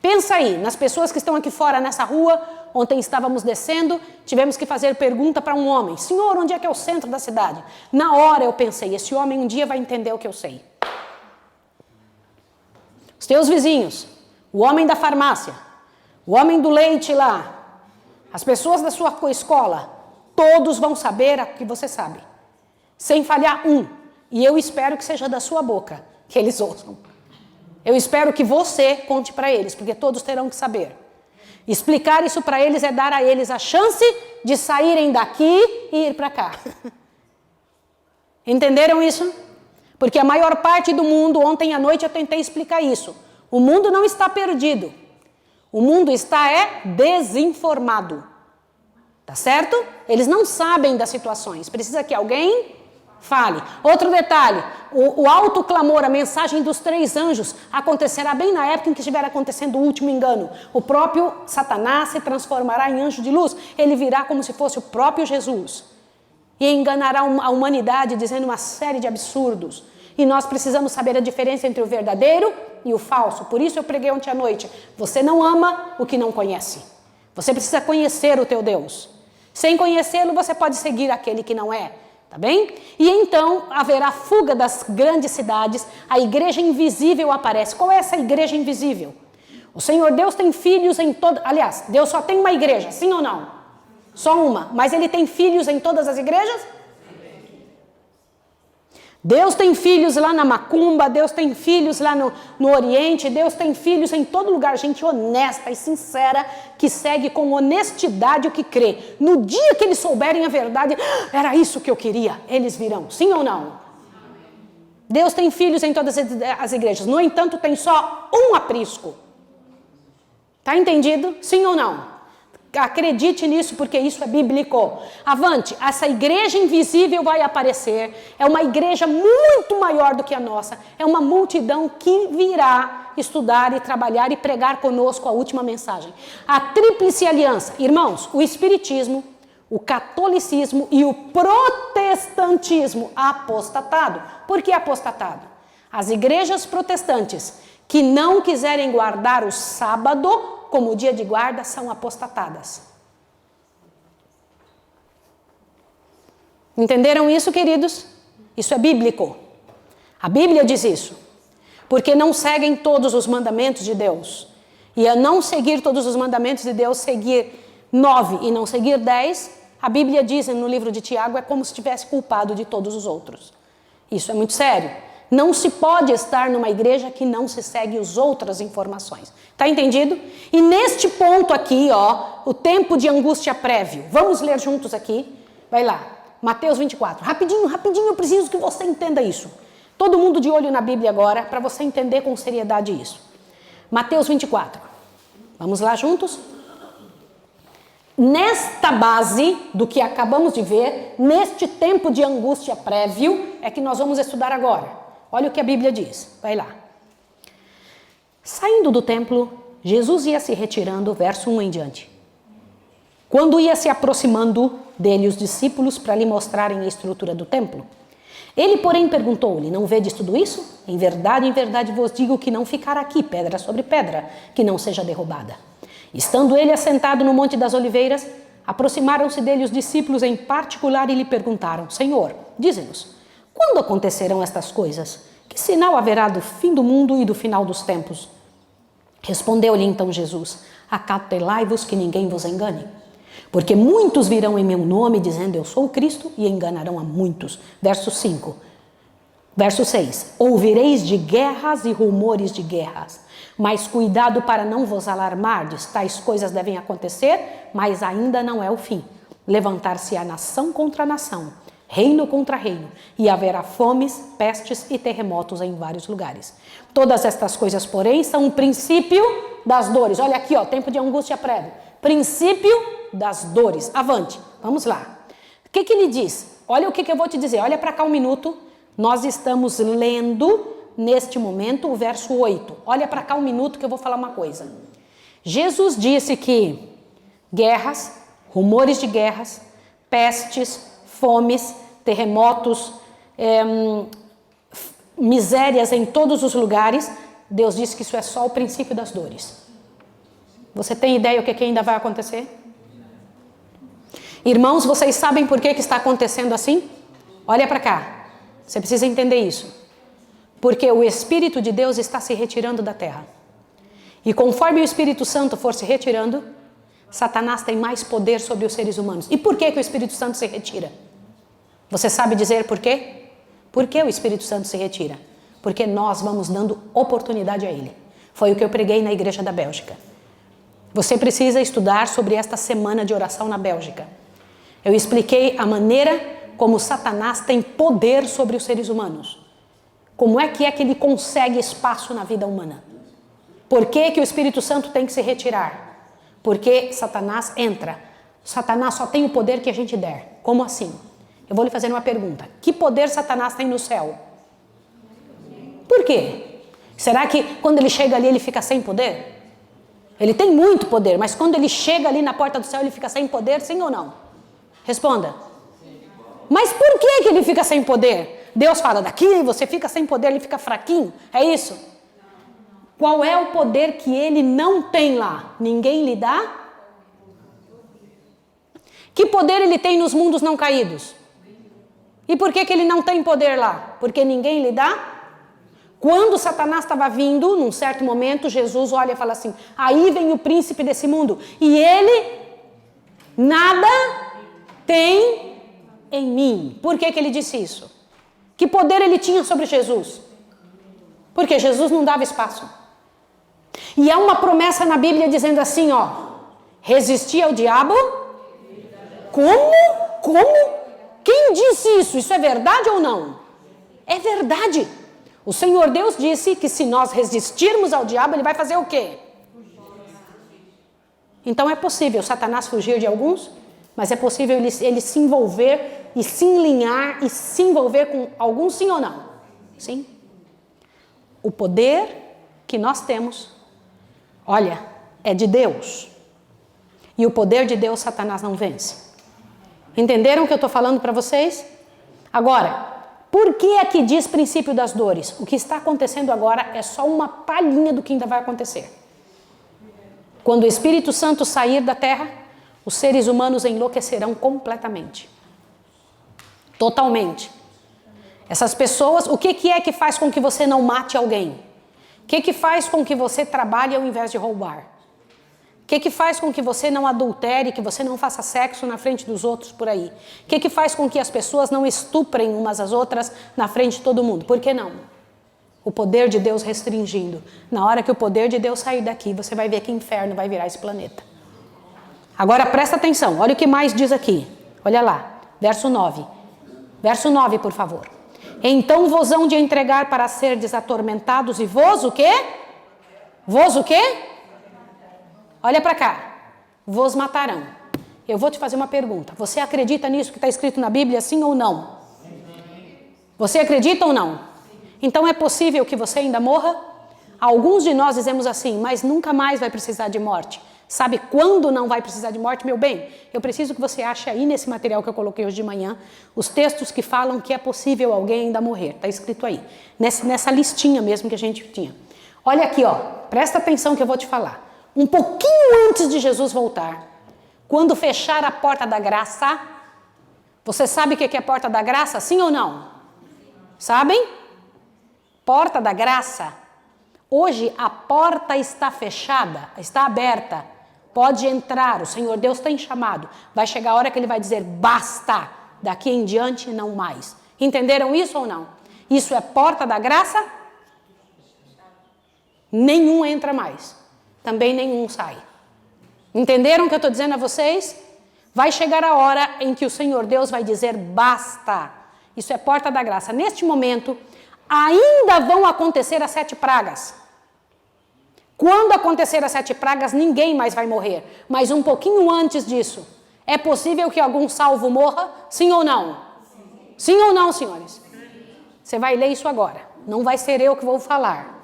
Pensa aí, nas pessoas que estão aqui fora nessa rua. Ontem estávamos descendo, tivemos que fazer pergunta para um homem. Senhor, onde é que é o centro da cidade? Na hora eu pensei, esse homem um dia vai entender o que eu sei. Os teus vizinhos, o homem da farmácia, o homem do leite lá, as pessoas da sua escola, todos vão saber o que você sabe. Sem falhar um. E eu espero que seja da sua boca, que eles ouçam. Eu espero que você conte para eles, porque todos terão que saber. Explicar isso para eles é dar a eles a chance de saírem daqui e ir para cá. Entenderam isso? Porque a maior parte do mundo, ontem à noite eu tentei explicar isso. O mundo não está perdido. O mundo está desinformado. Tá certo? Eles não sabem das situações. Precisa que alguém fale. Outro detalhe, o alto clamor, a mensagem dos 3 anjos acontecerá bem na época em que estiver acontecendo o último engano. O próprio Satanás se transformará em anjo de luz. Ele virá como se fosse o próprio Jesus. E enganará a humanidade dizendo uma série de absurdos. E nós precisamos saber a diferença entre o verdadeiro e o falso. Por isso eu preguei ontem à noite. Você não ama o que não conhece. Você precisa conhecer o teu Deus. Sem conhecê-lo, você pode seguir aquele que não é. Tá bem? E então haverá fuga das grandes cidades. A igreja invisível aparece. Qual é essa igreja invisível? O Senhor Deus tem filhos em todas... Aliás, Deus só tem uma igreja, sim ou não? Só uma. Mas Ele tem filhos em todas as igrejas? Deus tem filhos lá na Macumba, Deus tem filhos lá no Oriente, Deus tem filhos em todo lugar, gente honesta e sincera, que segue com honestidade o que crê. No dia que eles souberem a verdade, era isso que eu queria, eles virão, sim ou não? Deus tem filhos em todas as igrejas, no entanto tem só um aprisco. Tá entendido? Sim ou não? Acredite nisso, porque isso é bíblico. Avante, essa igreja invisível vai aparecer. É uma igreja muito maior do que a nossa. É uma multidão que virá estudar e trabalhar e pregar conosco a última mensagem. A tríplice aliança. Irmãos, o espiritismo, o catolicismo e o protestantismo apostatado. Por que apostatado? As igrejas protestantes que não quiserem guardar o sábado como dia de guarda são apostatadas. Entenderam isso, queridos? Isso é bíblico. A Bíblia diz isso. Porque não seguem todos os mandamentos de Deus. E a não seguir todos os mandamentos de Deus, seguir 9 e não seguir 10, a Bíblia diz no livro de Tiago, é como se tivesse culpado de todos os outros. Isso é muito sério. Não se pode estar numa igreja que não se segue as outras informações. Tá entendido? E neste ponto aqui, ó, o tempo de angústia prévio. Vamos ler juntos aqui. Vai lá. Mateus 24. Rapidinho, rapidinho, eu preciso que você entenda isso. Todo mundo de olho na Bíblia agora, para você entender com seriedade isso. Mateus 24. Vamos lá juntos? Nesta base do que acabamos de ver, neste tempo de angústia prévio, é que nós vamos estudar agora. Olha o que a Bíblia diz. Vai lá. Saindo do templo, Jesus ia se retirando, verso 1 em diante. Quando ia se aproximando dele os discípulos para lhe mostrarem a estrutura do templo, ele, porém, perguntou-lhe, não vedes tudo isso? Em verdade vos digo que não ficará aqui pedra sobre pedra, que não seja derrubada. Estando ele assentado no Monte das Oliveiras, aproximaram-se dele os discípulos em particular e lhe perguntaram, Senhor, dize-nos, quando acontecerão estas coisas? Que sinal haverá do fim do mundo e do final dos tempos? Respondeu-lhe então Jesus, acautelai-vos que ninguém vos engane. Porque muitos virão em meu nome, dizendo, eu sou o Cristo, e enganarão a muitos. Verso 5. Verso 6. Ouvireis de guerras e rumores de guerras. Mas cuidado para não vos alarmardes. Tais coisas devem acontecer, mas ainda não é o fim. Levantar-se-á nação contra nação, reino contra reino, e haverá fomes, pestes e terremotos em vários lugares. Todas estas coisas, porém, são o princípio das dores. Olha aqui, ó, tempo de angústia prévio. Princípio das dores. Avante, vamos lá. O que ele diz? Olha o que eu vou te dizer. Olha para cá um minuto. Nós estamos lendo, neste momento, o verso 8. Olha para cá um minuto que eu vou falar uma coisa. Jesus disse que guerras, rumores de guerras, pestes, fomes, terremotos, misérias em todos os lugares. Deus disse que isso é só o princípio das dores. Você tem ideia o que ainda vai acontecer? Irmãos, vocês sabem por que está acontecendo assim? Olha para cá. Você precisa entender isso. Porque o Espírito de Deus está se retirando da terra. E conforme o Espírito Santo for se retirando, Satanás tem mais poder sobre os seres humanos. E por que o Espírito Santo se retira? Você sabe dizer por quê? Por que o Espírito Santo se retira? Porque nós vamos dando oportunidade a ele. Foi o que eu preguei na igreja da Bélgica. Você precisa estudar sobre esta semana de oração na Bélgica. Eu expliquei a maneira como Satanás tem poder sobre os seres humanos. Como é que ele consegue espaço na vida humana? Por que o Espírito Santo tem que se retirar? Porque Satanás entra. Satanás só tem o poder que a gente der. Como assim? Eu vou lhe fazer uma pergunta. Que poder Satanás tem no céu? Por quê? Será que quando ele chega ali ele fica sem poder? Ele tem muito poder, mas quando ele chega ali na porta do céu, ele fica sem poder, sim ou não? Responda. Mas por que ele fica sem poder? Deus fala, daqui você fica sem poder, ele fica fraquinho, é isso? Qual é o poder que ele não tem lá? Ninguém lhe dá? Que poder ele tem nos mundos não caídos? E por que ele não tem poder lá? Porque ninguém lhe dá? Quando Satanás estava vindo, num certo momento, Jesus olha e fala assim, aí vem o príncipe desse mundo, e ele nada tem em mim. Por que ele disse isso? Que poder ele tinha sobre Jesus? Porque Jesus não dava espaço. E há uma promessa na Bíblia dizendo assim, ó, resistir ao diabo? Como? Quem disse isso? Isso é verdade ou não? É verdade. O Senhor Deus disse que se nós resistirmos ao diabo, ele vai fazer o quê? Então é possível Satanás fugir de alguns, mas é possível ele se envolver e se enlinhar e se envolver com alguns, sim ou não? Sim. O poder que nós temos, olha, é de Deus. E o poder de Deus, Satanás não vence. Entenderam o que eu estou falando para vocês? Agora, Por que aqui diz princípio das dores? O que está acontecendo agora é só uma palhinha do que ainda vai acontecer. Quando o Espírito Santo sair da terra, os seres humanos enlouquecerão completamente. Totalmente. Essas pessoas, o que é que faz com que você não mate alguém? O que faz com que você trabalhe ao invés de roubar? O que faz com que você não adultere, que você não faça sexo na frente dos outros por aí? O que faz com que as pessoas não estuprem umas às outras na frente de todo mundo? Por que não? O poder de Deus restringindo. Na hora que o poder de Deus sair daqui, você vai ver que inferno vai virar esse planeta. Agora presta atenção, olha o que mais diz aqui. Olha lá, verso 9. Verso 9, por favor. Então vos hão de entregar para serdes atormentados e vos o quê? Vos o quê? Olha para cá. Vos matarão. Eu vou te fazer uma pergunta. Você acredita nisso que está escrito na Bíblia, sim ou não? Você acredita ou não? Então é possível que você ainda morra? Alguns de nós dizemos assim, mas nunca mais vai precisar de morte. Sabe quando não vai precisar de morte, meu bem? Eu preciso que você ache aí nesse material que eu coloquei hoje de manhã, os textos que falam que é possível alguém ainda morrer. Está escrito aí, nessa listinha mesmo que a gente tinha. Olha aqui, ó, presta atenção que eu vou te falar. Um pouquinho antes de Jesus voltar, quando fechar a porta da graça, você sabe o que é a porta da graça, sim ou não? Sabem? Porta da graça. Hoje a porta está fechada, está aberta. Pode entrar, o Senhor Deus tem chamado. Vai chegar a hora que Ele vai dizer, basta, daqui em diante não mais. Entenderam isso ou não? Isso é porta da graça? Nenhum entra mais. Também nenhum sai. Entenderam o que eu estou dizendo a vocês? Vai chegar a hora em que o Senhor Deus vai dizer, basta. Isso é porta da graça. Neste momento, ainda vão acontecer as 7 pragas. Quando acontecer as 7 pragas, ninguém mais vai morrer. Mas um pouquinho antes disso, é possível que algum salvo morra? Sim ou não? Sim ou não, senhores? Você vai ler isso agora. Não vai ser eu que vou falar.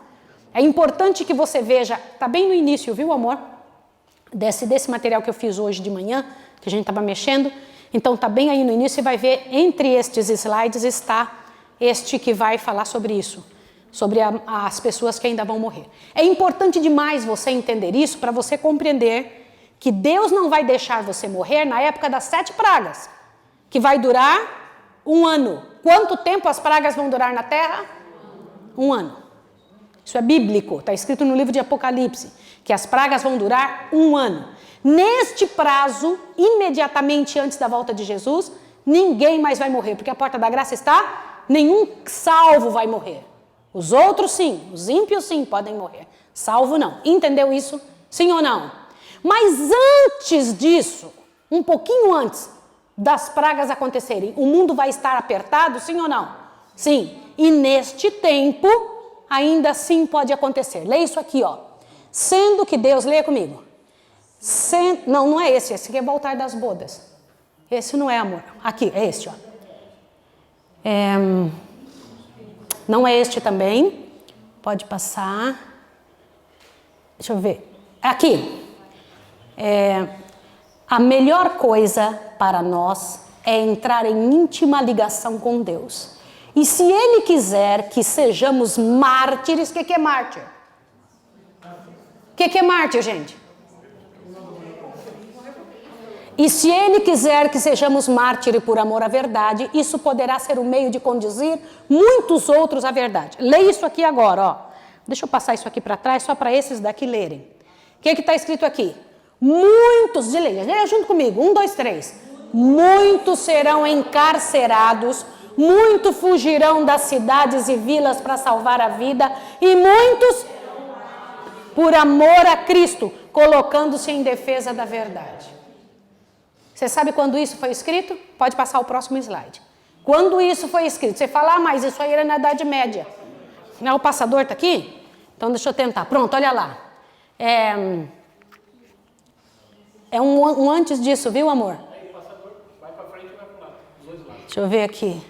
É importante que você veja, está bem no início, viu, amor? Desse material que eu fiz hoje de manhã, que a gente estava mexendo. Então está bem aí no início e vai ver, entre estes slides está este que vai falar sobre isso. Sobre as pessoas que ainda vão morrer. É importante demais você entender isso para você compreender que Deus não vai deixar você morrer na época das 7 pragas, que vai durar 1 ano. Quanto tempo as pragas vão durar na terra? 1 ano. Isso é bíblico, está escrito no livro de Apocalipse, que as pragas vão durar 1 ano. Neste prazo, imediatamente antes da volta de Jesus, ninguém mais vai morrer, porque a porta da graça está, nenhum salvo vai morrer. Os outros sim, os ímpios sim podem morrer, salvo não. Entendeu isso? Sim ou não? Mas antes disso, um pouquinho antes das pragas acontecerem, o mundo vai estar apertado, sim ou não? Sim. E neste tempo, ainda assim pode acontecer. Leia isso aqui, ó. Sendo que Deus, leia comigo. Não é esse aqui é voltar das bodas. Esse não é, amor. Aqui, é este, ó. Não é este também. Pode passar. Deixa eu ver. Aqui. A melhor coisa para nós é entrar em íntima ligação com Deus. E se Ele quiser que sejamos mártires, o que é mártir? O que é mártir, gente? E se Ele quiser que sejamos mártires por amor à verdade, isso poderá ser um meio de conduzir muitos outros à verdade. Leia isso aqui agora, ó. Deixa eu passar isso aqui para trás, só para esses daqui lerem. O que está escrito aqui? Muitos, leia junto comigo, 1, 2, 3. Muitos serão encarcerados, muitos fugirão das cidades e vilas para salvar a vida, e muitos, por amor a Cristo, colocando-se em defesa da verdade. Você sabe quando isso foi escrito? Pode passar o próximo slide. Quando isso foi escrito? Você fala, mas isso aí era na Idade Média. O passador está aqui? Então deixa eu tentar. Pronto, olha lá. É um antes disso, viu, amor?
Aí o passador vai para frente e vai para o lado. Os 2 lados.
Deixa eu ver aqui.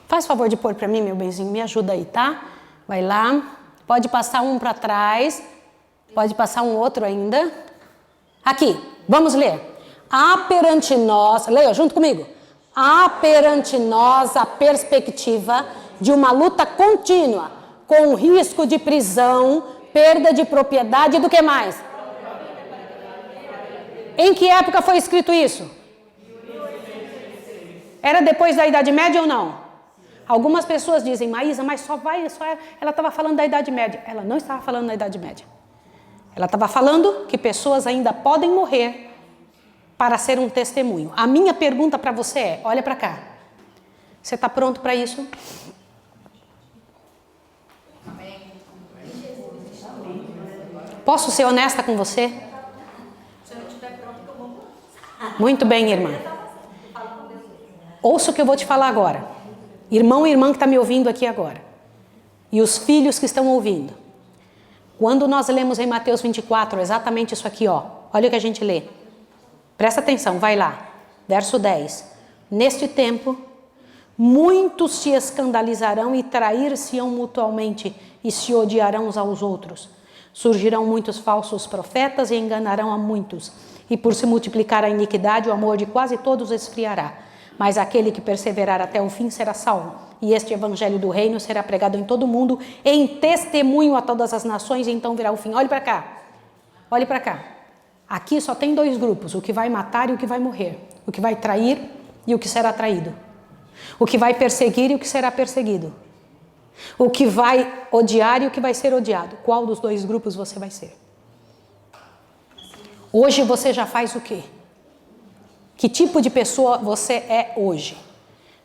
Faz favor de pôr para mim, meu benzinho. Me ajuda aí, tá? Vai lá. Pode passar um para trás. Pode passar um outro ainda. Aqui. Vamos ler. Há perante nós, leia junto comigo. há perante nós a perspectiva de uma luta contínua, com risco de prisão, perda de propriedade e do que mais? Em que época foi escrito isso? Era depois da Idade Média ou não? Algumas pessoas dizem, Maísa, mas ela estava falando da Idade Média. Ela não estava falando da Idade Média. Ela estava falando que pessoas ainda podem morrer para ser um testemunho. A minha pergunta para você é, olha para cá. Você está pronto para isso? Posso ser honesta com você? Muito bem, irmã. Ouça o que eu vou te falar agora. Irmão e irmã que está me ouvindo aqui agora. E os filhos que estão ouvindo. Quando nós lemos em Mateus 24, exatamente isso aqui, ó. Olha o que a gente lê. Presta atenção, vai lá. Verso 10. Neste tempo, muitos se escandalizarão e trair-se-ão mutuamente e se odiarão uns aos outros. Surgirão muitos falsos profetas e enganarão a muitos. E por se multiplicar a iniquidade, o amor de quase todos esfriará. Mas aquele que perseverar até o fim será salvo. E este evangelho do reino será pregado em todo o mundo, em testemunho a todas as nações, e então virá o fim. Olhe para cá. Olhe para cá. Aqui só tem dois grupos, o que vai matar e o que vai morrer. O que vai trair e o que será traído. O que vai perseguir e o que será perseguido. O que vai odiar e o que vai ser odiado. Qual dos dois grupos você vai ser? Hoje você já faz o quê? Que tipo de pessoa você é hoje?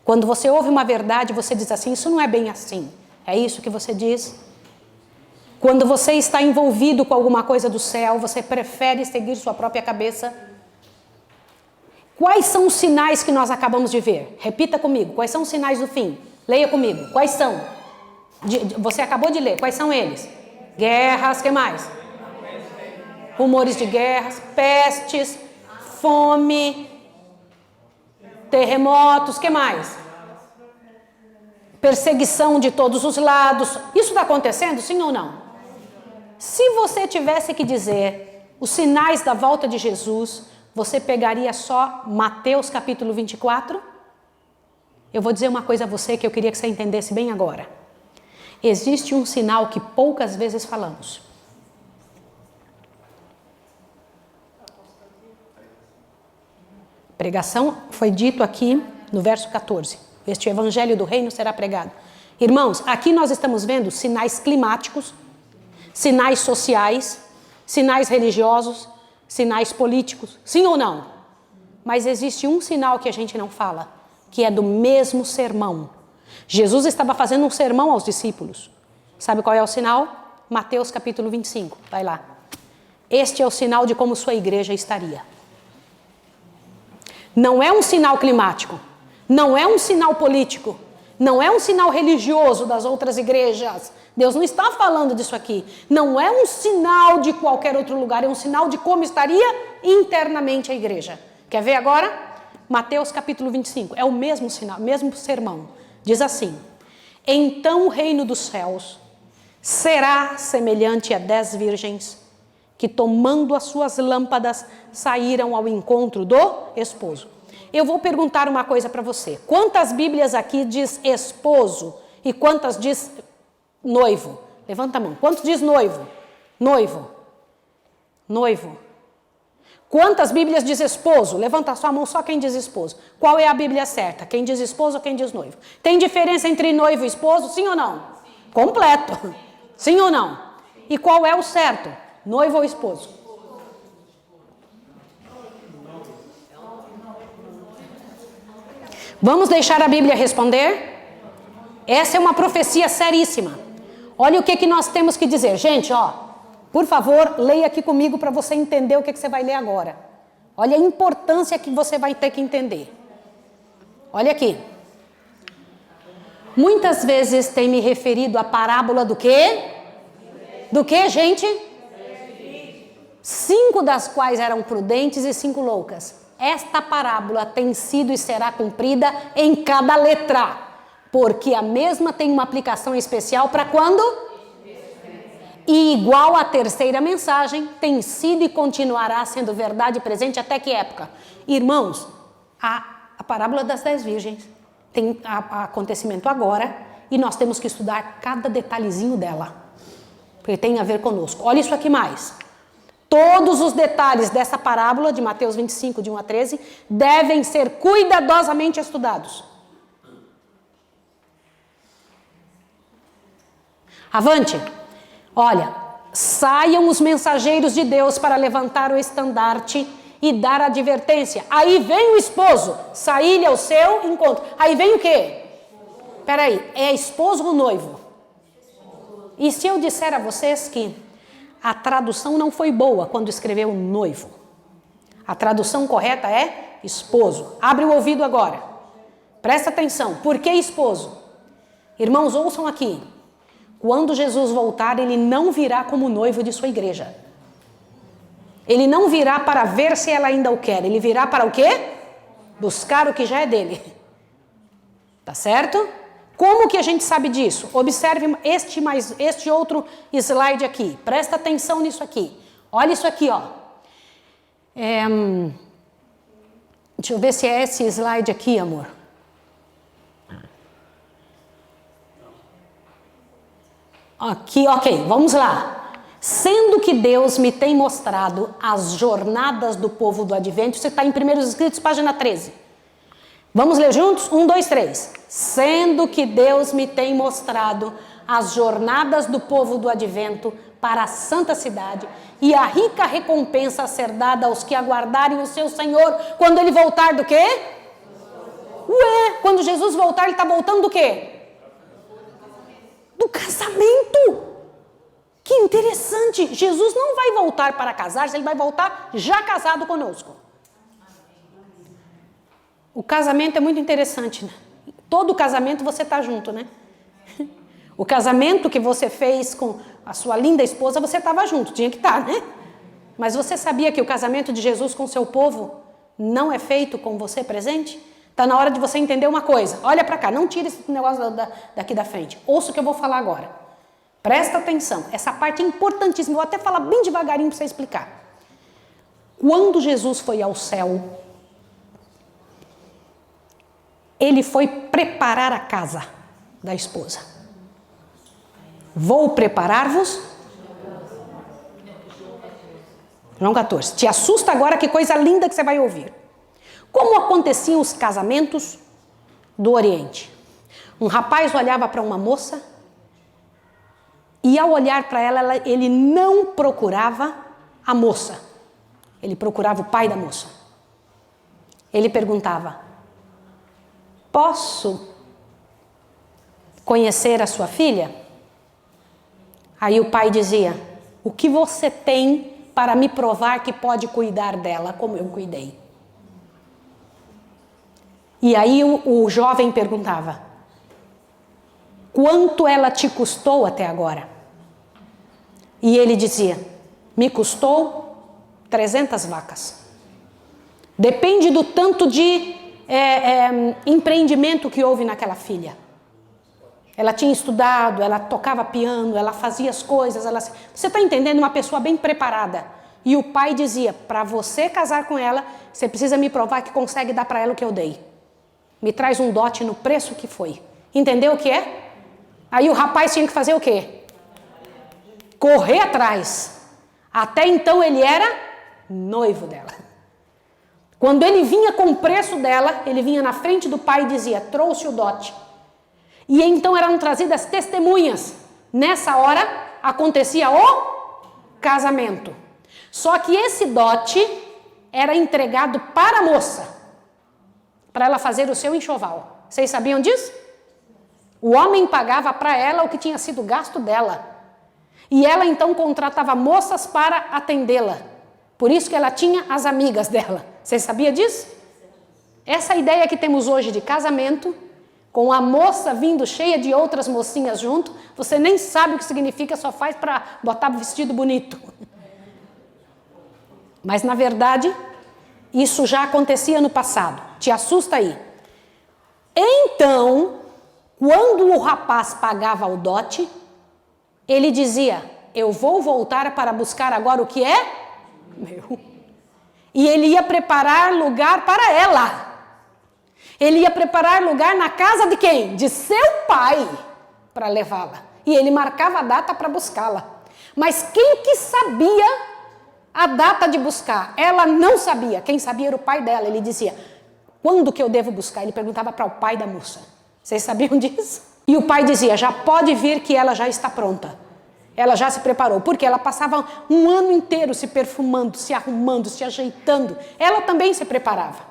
Quando você ouve uma verdade, você diz assim, isso não é bem assim. É isso que você diz? Quando você está envolvido com alguma coisa do céu, você prefere seguir sua própria cabeça? Quais são os sinais que nós acabamos de ver? Repita comigo, quais são os sinais do fim? Leia comigo, quais são? Você acabou de ler, quais são eles? Guerras, que mais? Rumores de guerras, pestes, fome, terremotos, que mais? Perseguição de todos os lados. Isso está acontecendo, sim ou não? Se você tivesse que dizer os sinais da volta de Jesus, você pegaria só Mateus capítulo 24? Eu vou dizer uma coisa a você que eu queria que você entendesse bem agora. Existe um sinal que poucas vezes falamos. Pregação foi dito aqui no verso 14. Este evangelho do reino será pregado. Irmãos, aqui nós estamos vendo sinais climáticos, sinais sociais, sinais religiosos, sinais políticos. Sim ou não? Mas existe um sinal que a gente não fala, que é do mesmo sermão. Jesus estava fazendo um sermão aos discípulos. Sabe qual é o sinal? Mateus capítulo 25. Vai lá. Este é o sinal de como sua igreja estaria. Não é um sinal climático, não é um sinal político, não é um sinal religioso das outras igrejas. Deus não está falando disso aqui. Não é um sinal de qualquer outro lugar, é um sinal de como estaria internamente a igreja. Quer ver agora? Mateus capítulo 25, é o mesmo sinal, mesmo sermão. Diz assim, então o reino dos céus será semelhante a 10 virgens que tomando as suas lâmpadas saíram ao encontro do esposo. Eu vou perguntar uma coisa para você. Quantas Bíblias aqui diz esposo e quantas diz noivo? Levanta a mão. Quanto diz noivo? Noivo. Noivo. Quantas Bíblias diz esposo? Levanta a sua mão só quem diz esposo. Qual é a Bíblia certa? Quem diz esposo ou quem diz noivo? Tem diferença entre noivo e esposo? Sim ou não? Completo. Sim ou não? E qual é o certo? Noivo ou esposo? Vamos deixar a Bíblia responder? Essa é uma profecia seríssima. Olha o que nós temos que dizer. Gente, ó, por favor, leia aqui comigo para você entender o que você vai ler agora. Olha a importância que você vai ter que entender. Olha aqui. Muitas vezes tem me referido à parábola do quê? Do quê, gente? 5 das quais eram prudentes e 5 loucas. Esta parábola tem sido e será cumprida em cada letra, porque a mesma tem uma aplicação especial para quando? E igual à terceira mensagem, tem sido e continuará sendo verdade presente até que época? Irmãos, A parábola das 10 virgens. Tem acontecimento agora e nós temos que estudar cada detalhezinho dela. Porque tem a ver conosco. Olha isso aqui mais. Todos os detalhes dessa parábola de Mateus 25, de 1 a 13, devem ser cuidadosamente estudados. Avante. Olha, saiam os mensageiros de Deus para levantar o estandarte e dar advertência. Aí vem o esposo, sair-lhe ao seu encontro. Aí vem o quê? Peraí, é esposo ou noivo? E se eu disser a vocês que a tradução não foi boa quando escreveu noivo? A tradução correta é esposo. Abre o ouvido agora. Presta atenção. Por que esposo? Irmãos, ouçam aqui. Quando Jesus voltar, ele não virá como noivo de sua igreja. Ele não virá para ver se ela ainda o quer. Ele virá para o quê? Buscar o que já é dele. Tá certo? Como que a gente sabe disso? Observe este outro slide aqui. Presta atenção nisso aqui. Olha isso aqui, ó. Deixa eu ver se é esse slide aqui, amor. Aqui, ok, vamos lá. Sendo que Deus me tem mostrado as jornadas do povo do advento, você está em Primeiros Escritos, página 13. Vamos ler juntos? 1, 2, 3. Sendo que Deus me tem mostrado as jornadas do povo do advento para a santa cidade e a rica recompensa a ser dada aos que aguardarem o seu Senhor quando ele voltar do quê? Ué, quando Jesus voltar, ele está voltando do quê? Do casamento. Que interessante. Jesus não vai voltar para casar-se, ele vai voltar já casado conosco. O casamento é muito interessante, né? Todo casamento você está junto, né? O casamento que você fez com a sua linda esposa, você estava junto, tinha que estar, né? Mas você sabia que o casamento de Jesus com o seu povo não é feito com você presente? Está na hora de você entender uma coisa. Olha para cá, não tire esse negócio daqui da frente. Ouça o que eu vou falar agora. Presta atenção, essa parte é importantíssima. Eu vou até falar bem devagarinho para você explicar. Quando Jesus foi ao céu, ele foi preparar a casa da esposa. Vou preparar-vos. João 14. Te assusta agora, que coisa linda que você vai ouvir. Como aconteciam os casamentos do Oriente? Um rapaz olhava para uma moça e, ao olhar para ela, ele não procurava a moça. Ele procurava o pai da moça. Ele perguntava: posso conhecer a sua filha? Aí o pai dizia: o que você tem para me provar que pode cuidar dela como eu cuidei? E aí o jovem perguntava: quanto ela te custou até agora? E ele dizia: me custou 300 vacas. Depende do tanto de empreendimento que houve naquela filha. Ela tinha estudado, ela tocava piano, ela fazia as coisas. Você está entendendo? Uma pessoa bem preparada. E o pai dizia: para você casar com ela, você precisa me provar que consegue dar para ela o que eu dei. Me traz um dote no preço que foi. Entendeu o que é? Aí o rapaz tinha que fazer o quê? Correr atrás. Até então ele era noivo dela. Quando ele vinha com o preço dela, ele vinha na frente do pai e dizia: trouxe o dote. E então eram trazidas testemunhas. Nessa hora acontecia o casamento. Só que esse dote era entregado para a moça, para ela fazer o seu enxoval. Vocês sabiam disso? O homem pagava para ela o que tinha sido gasto dela. E ela então contratava moças para atendê-la. Por isso que ela tinha as amigas dela. Você sabia disso? Essa ideia que temos hoje de casamento, com a moça vindo cheia de outras mocinhas junto, você nem sabe o que significa, só faz para botar vestido bonito. Mas na verdade, isso já acontecia no passado. Te assusta aí. Então, quando o rapaz pagava o dote, ele dizia: eu vou voltar para buscar agora o que é meu. E ele ia preparar lugar para ela. Ele ia preparar lugar na casa de quem? De seu pai, para levá-la. E ele marcava a data para buscá-la. Mas quem que sabia a data de buscar? Ela não sabia. Quem sabia era o pai dela. Ele dizia, quando que eu devo buscar? Ele perguntava para o pai da moça. Vocês sabiam disso? E o pai dizia, já pode vir que ela já está pronta. Ela já se preparou, porque ela passava um ano inteiro se perfumando, se arrumando, se ajeitando. Ela também se preparava.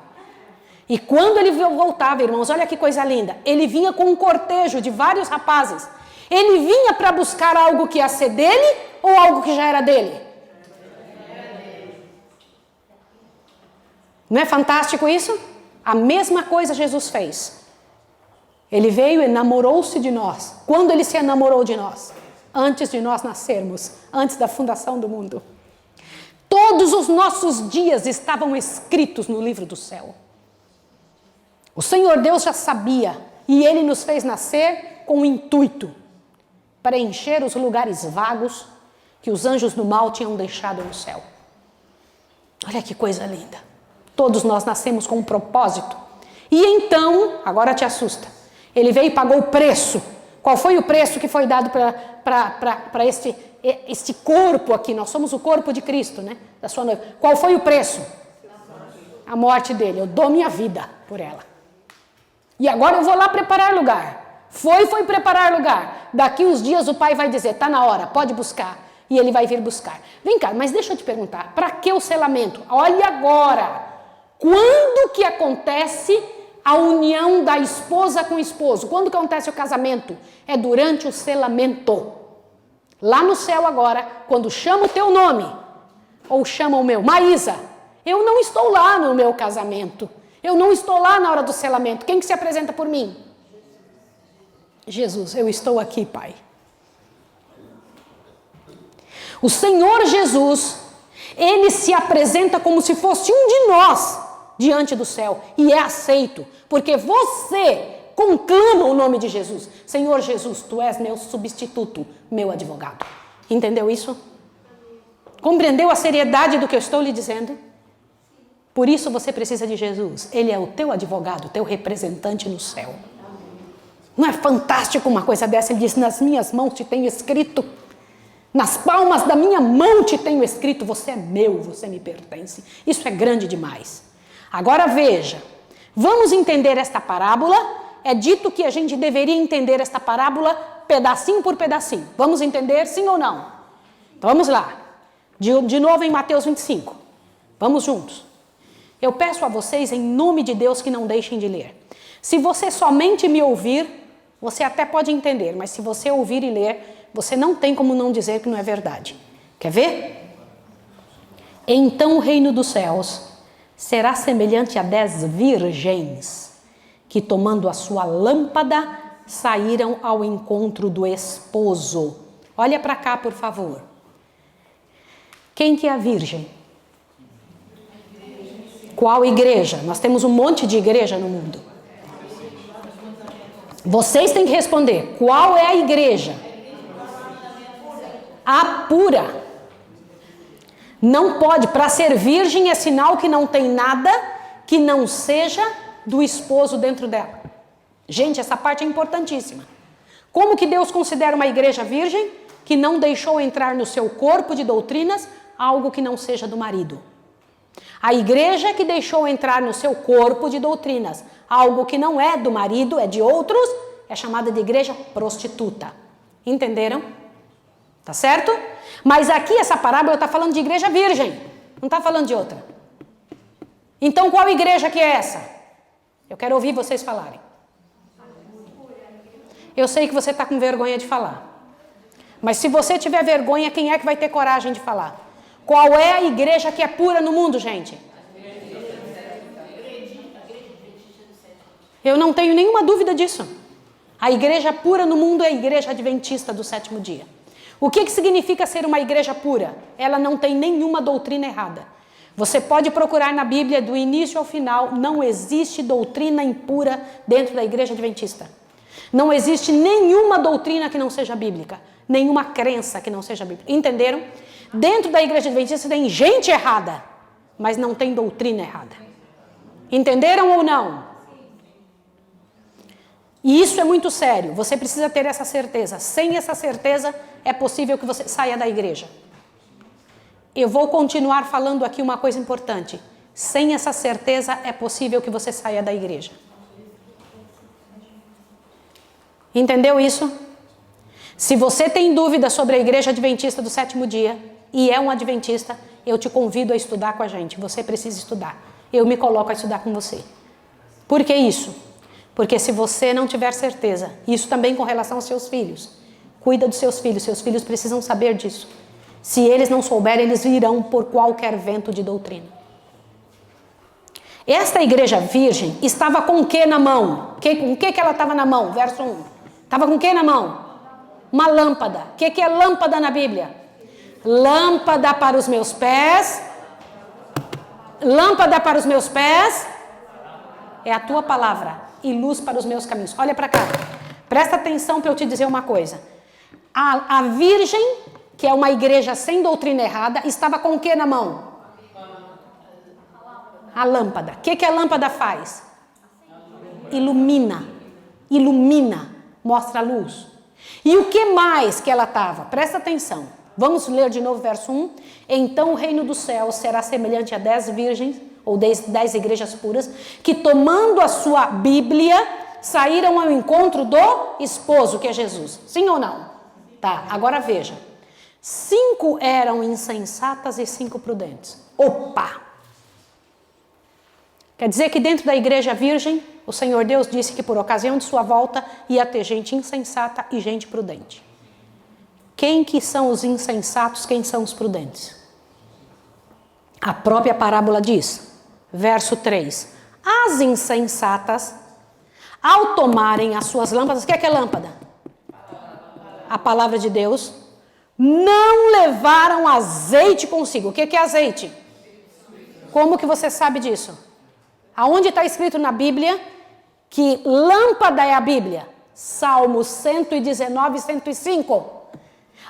E quando ele voltava, irmãos, olha que coisa linda. Ele vinha com um cortejo de vários rapazes. Ele vinha para buscar algo que ia ser dele ou algo que já era dele? Não é fantástico isso? A mesma coisa Jesus fez. Ele veio e namorou-se de nós. Quando ele se enamorou de nós? Antes de nós nascermos, antes da fundação do mundo. Todos os nossos dias estavam escritos no livro do céu. O Senhor Deus já sabia, e Ele nos fez nascer com o intuito para encher os lugares vagos que os anjos do mal tinham deixado no céu. Olha que coisa linda. Todos nós nascemos com um propósito. E então, agora te assusta, Ele veio e pagou o preço. Qual foi o preço que foi dado para este corpo aqui? Nós somos o corpo de Cristo, né? Da sua noiva. Qual foi o preço? A morte dele. Eu dou minha vida por ela. E agora eu vou lá preparar lugar. Foi preparar lugar. Daqui uns dias o pai vai dizer, está na hora, pode buscar. E ele vai vir buscar. Vem cá, mas deixa eu te perguntar, para que o selamento? Olha agora, quando que acontece a união da esposa com o esposo? Quando que acontece o casamento? É durante o selamento. Lá no céu agora, quando chama o teu nome, ou chama o meu, Maísa, eu não estou lá no meu casamento. Eu não estou lá na hora do selamento. Quem que se apresenta por mim? Jesus, eu estou aqui, Pai. O Senhor Jesus, Ele se apresenta como se fosse um de nós diante do céu. E é aceito, porque você conclama o nome de Jesus. Senhor Jesus, Tu és meu substituto, meu advogado. Entendeu isso? Compreendeu a seriedade do que eu estou lhe dizendo? Por isso você precisa de Jesus. Ele é o teu advogado, o teu representante no céu. Não é fantástico uma coisa dessa? Ele diz, nas minhas mãos te tenho escrito. Nas palmas da minha mão te tenho escrito. Você é meu, você me pertence. Isso é grande demais. Agora veja. Vamos entender esta parábola. É dito que a gente deveria entender esta parábola pedacinho por pedacinho. Vamos entender sim ou não? Então vamos lá. De novo em Mateus 25. Vamos juntos. Eu peço a vocês, em nome de Deus, que não deixem de ler. Se você somente me ouvir, você até pode entender, mas se você ouvir e ler, você não tem como não dizer que não é verdade. Quer ver? Então o reino dos céus será semelhante a 10 virgens que, tomando a sua lâmpada, saíram ao encontro do esposo. Olha para cá, por favor. Quem que é a virgem? Qual igreja? Nós temos um monte de igreja no mundo. Vocês têm que responder. Qual é a igreja? A pura. Não pode. Para ser virgem é sinal que não tem nada que não seja do esposo dentro dela. Gente, essa parte é importantíssima. Como que Deus considera uma igreja virgem? Que não deixou entrar no seu corpo de doutrinas algo que não seja do marido. A igreja que deixou entrar no seu corpo de doutrinas algo que não é do marido, é de outros, é chamada de igreja prostituta. Entenderam? Tá certo? Mas aqui essa parábola está falando de igreja virgem, não está falando de outra. Então qual igreja que é essa? Eu quero ouvir vocês falarem. Eu sei que você está com vergonha de falar. Mas se você tiver vergonha, quem é que vai ter coragem de falar? Qual é a igreja que é pura no mundo, gente? Eu não tenho nenhuma dúvida disso. A igreja pura no mundo é a igreja adventista do sétimo dia. O que significa ser uma igreja pura? Ela não tem nenhuma doutrina errada. Você pode procurar na Bíblia, do início ao final, não existe doutrina impura dentro da igreja adventista. Não existe nenhuma doutrina que não seja bíblica. Nenhuma crença que não seja bíblica. Entenderam? Dentro da igreja adventista tem gente errada, mas não tem doutrina errada. Entenderam ou não? E isso é muito sério. Você precisa ter essa certeza. Sem essa certeza, é possível que você saia da igreja. Eu vou continuar falando aqui uma coisa importante. Sem essa certeza, é possível que você saia da igreja. Entendeu isso? Se você tem dúvida sobre a Igreja Adventista do Sétimo Dia e é um adventista, eu te convido a estudar com a gente. Você precisa estudar. Eu me coloco a estudar com você. Por que isso? Porque se você não tiver certeza, isso também com relação aos seus filhos, cuida dos seus filhos precisam saber disso. Se eles não souberem, eles virão por qualquer vento de doutrina. Esta igreja virgem estava com o que na mão? Com o que ela estava na mão? Verso 1. Estava com o que na mão? Uma lâmpada. O que é lâmpada na Bíblia? Lâmpada para os meus pés. Lâmpada para os meus pés é a tua palavra e luz para os meus caminhos. Olha para cá. Presta atenção para eu te dizer uma coisa. A virgem, que é uma igreja sem doutrina errada, estava com o que na mão? A lâmpada. O que a lâmpada faz? Ilumina. Ilumina. Mostra a luz. E o que mais que ela estava? Presta atenção. Vamos ler de novo verso 1. Então o reino dos céus será semelhante a 10 virgens, ou 10 igrejas puras, que tomando a sua Bíblia, saíram ao encontro do esposo, que é Jesus. Sim ou não? Tá, agora veja. 5 eram insensatas e 5 prudentes. Opa! Quer dizer que dentro da igreja virgem, o Senhor Deus disse que por ocasião de sua volta ia ter gente insensata e gente prudente. Quem que são os insensatos, quem são os prudentes? A própria parábola diz, verso 3, as insensatas, ao tomarem as suas lâmpadas, o que é lâmpada? A palavra de Deus, não levaram azeite consigo. O que é azeite? Como que você sabe disso? Aonde está escrito na Bíblia que lâmpada é a Bíblia? Salmos 119, 105.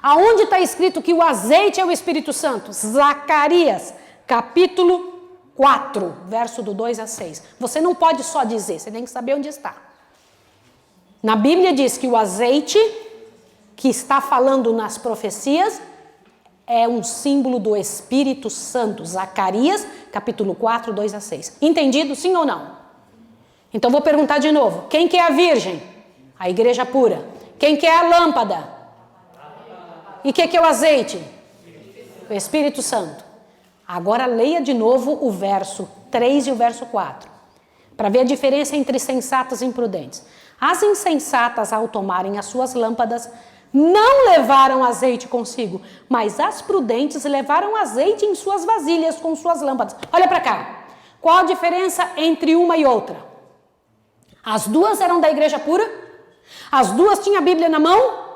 Aonde está escrito que o azeite é o Espírito Santo? Zacarias, capítulo 4, verso do 2 a 6. Você não pode só dizer, você tem que saber onde está. Na Bíblia diz que o azeite que está falando nas profecias é um símbolo do Espírito Santo. Zacarias, capítulo 4, 2 a 6. Entendido, sim ou não? Então vou perguntar de novo. Quem que é a virgem? A igreja pura. Quem que é a lâmpada? E o que é o azeite? O Espírito Santo. Agora leia de novo o verso 3 e o verso 4. Para ver a diferença entre sensatas e imprudentes. As insensatas, ao tomarem as suas lâmpadas, não levaram azeite consigo, mas as prudentes levaram azeite em suas vasilhas com suas lâmpadas. Olha para cá. Qual a diferença entre uma e outra? As duas eram da igreja pura? As duas tinham a Bíblia na mão?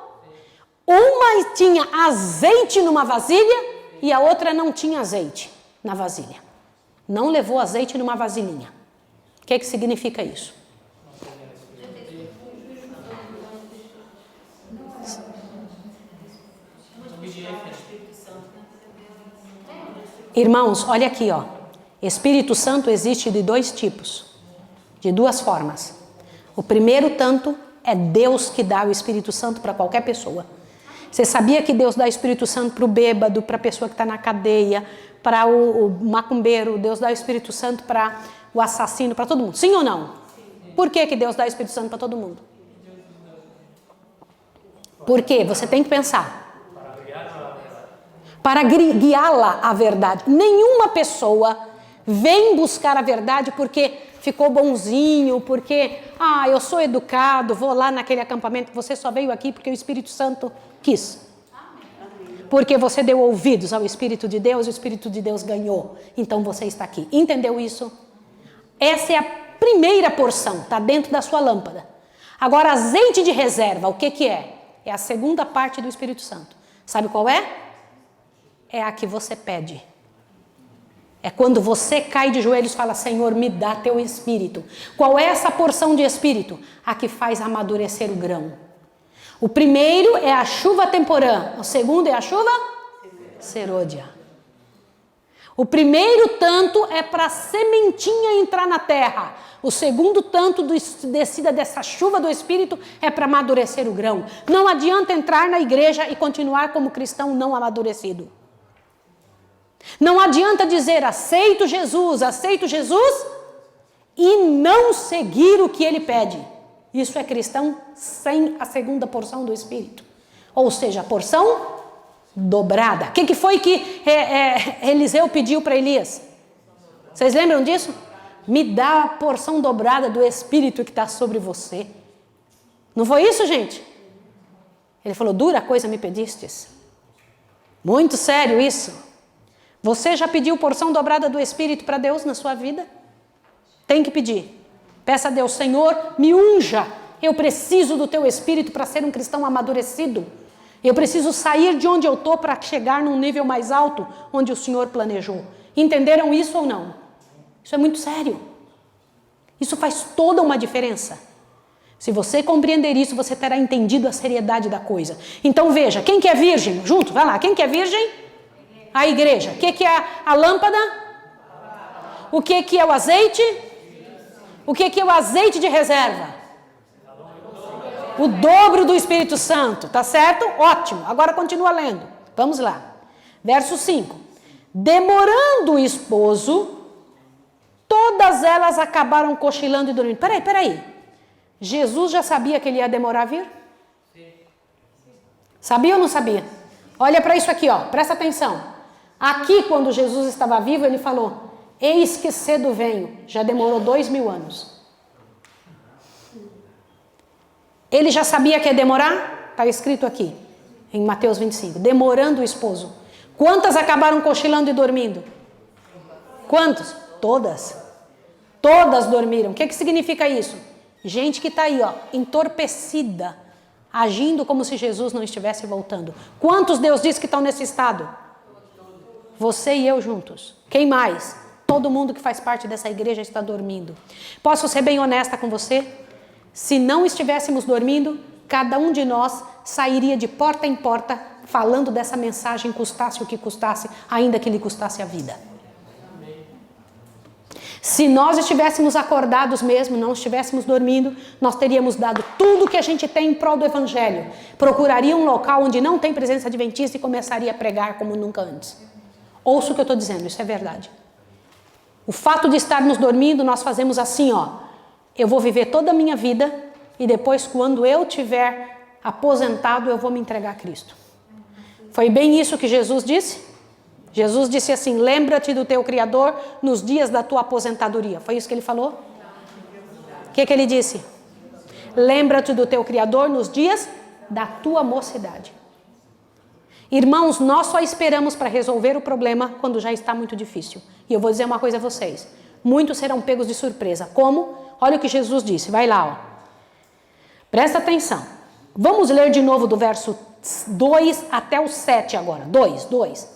Uma tinha azeite numa vasilha e a outra não tinha azeite na vasilha. Não levou azeite numa vasilhinha. O que significa isso? Irmãos, olha aqui, ó. Espírito Santo existe de 2 tipos, de 2 formas. O primeiro tanto é Deus que dá o Espírito Santo para qualquer pessoa. Você sabia que Deus dá o Espírito Santo para o bêbado, para a pessoa que está na cadeia, para o macumbeiro, Deus dá o Espírito Santo para o assassino, para todo mundo? Sim ou não? Por que Deus dá o Espírito Santo para todo mundo? Por quê? Você tem que pensar. Para guiá-la à verdade. Nenhuma pessoa vem buscar a verdade porque ficou bonzinho, porque, eu sou educado, vou lá naquele acampamento. Você só veio aqui porque o Espírito Santo quis. Porque você deu ouvidos ao Espírito de Deus, o Espírito de Deus ganhou. Então você está aqui. Entendeu isso? Essa é a primeira porção, está dentro da sua lâmpada. Agora, azeite de reserva, o que é? É a segunda parte do Espírito Santo. Sabe qual é? É a que você pede. É quando você cai de joelhos e fala, Senhor, me dá teu Espírito. Qual é essa porção de Espírito? A que faz amadurecer o grão. O primeiro é a chuva temporã. O segundo é a chuva serôdia. O primeiro tanto é para a sementinha entrar na terra. O segundo tanto descida dessa chuva do Espírito é para amadurecer o grão. Não adianta entrar na igreja e continuar como cristão não amadurecido. Não adianta dizer aceito Jesus e não seguir o que ele pede. Isso é cristão sem a segunda porção do Espírito. Ou seja, a porção dobrada. O que foi que Eliseu pediu para Elias? Vocês lembram disso? Me dá a porção dobrada do Espírito que está sobre você. Não foi isso, gente? Ele falou, dura coisa me pedistes. Muito sério isso. Você já pediu porção dobrada do Espírito para Deus na sua vida? Tem que pedir. Peça a Deus, Senhor, me unja. Eu preciso do teu Espírito para ser um cristão amadurecido. Eu preciso sair de onde eu estou para chegar num nível mais alto, onde o Senhor planejou. Entenderam isso ou não? Isso é muito sério. Isso faz toda uma diferença. Se você compreender isso, você terá entendido a seriedade da coisa. Então veja, quem que é virgem? Junto, vai lá. Quem que é virgem? A igreja. O que é a lâmpada? O que é o azeite? O que é o azeite de reserva? O dobro do Espírito Santo, tá certo? Ótimo, agora continua lendo. Vamos lá. Verso 5. Demorando o esposo, todas elas acabaram cochilando e dormindo. Peraí. Jesus já sabia que ele ia demorar a vir? Sabia ou não sabia? Olha para isso aqui, ó. Presta atenção. Aqui, quando Jesus estava vivo, ele falou, eis que cedo venho. Já demorou 2000 anos. Ele já sabia que ia demorar? Está escrito aqui, em Mateus 25. Demorando o esposo. Quantas acabaram cochilando e dormindo? Quantos? Todas. Todas dormiram. O que significa isso? Gente que está aí, ó, entorpecida, agindo como se Jesus não estivesse voltando. Quantos Deus diz que estão nesse estado? Você e eu juntos. Quem mais? Todo mundo que faz parte dessa igreja está dormindo. Posso ser bem honesta com você? Se não estivéssemos dormindo, cada um de nós sairia de porta em porta falando dessa mensagem, custasse o que custasse, ainda que lhe custasse a vida. Se nós estivéssemos acordados mesmo, não estivéssemos dormindo, nós teríamos dado tudo que a gente tem em prol do Evangelho. Procuraria um local onde não tem presença adventista e começaria a pregar como nunca antes. Ouça o que eu estou dizendo, isso é verdade. O fato de estarmos dormindo, nós fazemos assim, ó. Eu vou viver toda a minha vida e depois, quando eu tiver aposentado, eu vou me entregar a Cristo. Foi bem isso que Jesus disse? Jesus disse assim, lembra-te do teu Criador nos dias da tua aposentadoria. Foi isso que ele falou? O que ele disse? Lembra-te do teu Criador nos dias da tua mocidade. Irmãos, nós só esperamos para resolver o problema quando já está muito difícil. E eu vou dizer uma coisa a vocês. Muitos serão pegos de surpresa. Como? Olha o que Jesus disse. Vai lá, ó. Presta atenção. Vamos ler de novo do verso 2 até o 7 agora. 2.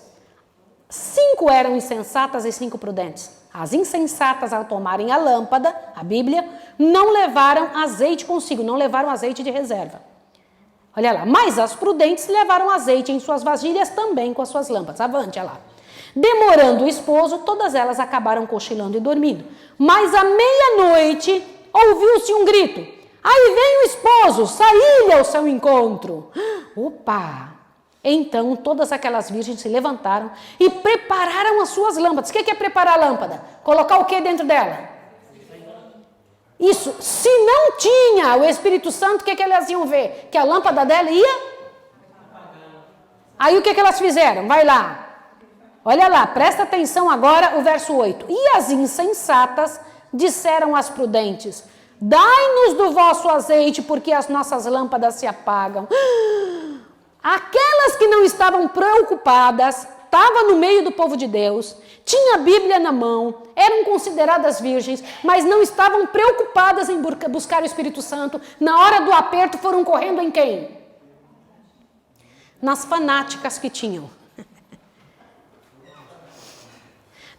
5 eram insensatas e 5 prudentes. As insensatas, ao tomarem a lâmpada, a Bíblia, não levaram azeite consigo, não levaram azeite de reserva. Olha lá. Mas as prudentes levaram azeite em suas vasilhas também com as suas lâmpadas. Avante, olha lá. Demorando o esposo, todas elas acabaram cochilando e dormindo. Mas à meia-noite, ouviu-se um grito. Aí vem o esposo, saí-lhe ao seu encontro. Opa! Então todas aquelas virgens se levantaram e prepararam as suas lâmpadas. O que é preparar a lâmpada? Colocar o que dentro dela? Isso. Se não tinha o Espírito Santo, o que elas iam ver? Que a lâmpada dela ia? Aí o que elas fizeram? Vai lá. Olha lá, presta atenção agora o verso 8. E as insensatas disseram às prudentes, dai-nos do vosso azeite, porque as nossas lâmpadas se apagam. Aquelas que não estavam preocupadas, estavam no meio do povo de Deus, tinha a Bíblia na mão, eram consideradas virgens, mas não estavam preocupadas em buscar o Espírito Santo. Na hora do aperto foram correndo em quem? Nas fanáticas que tinham.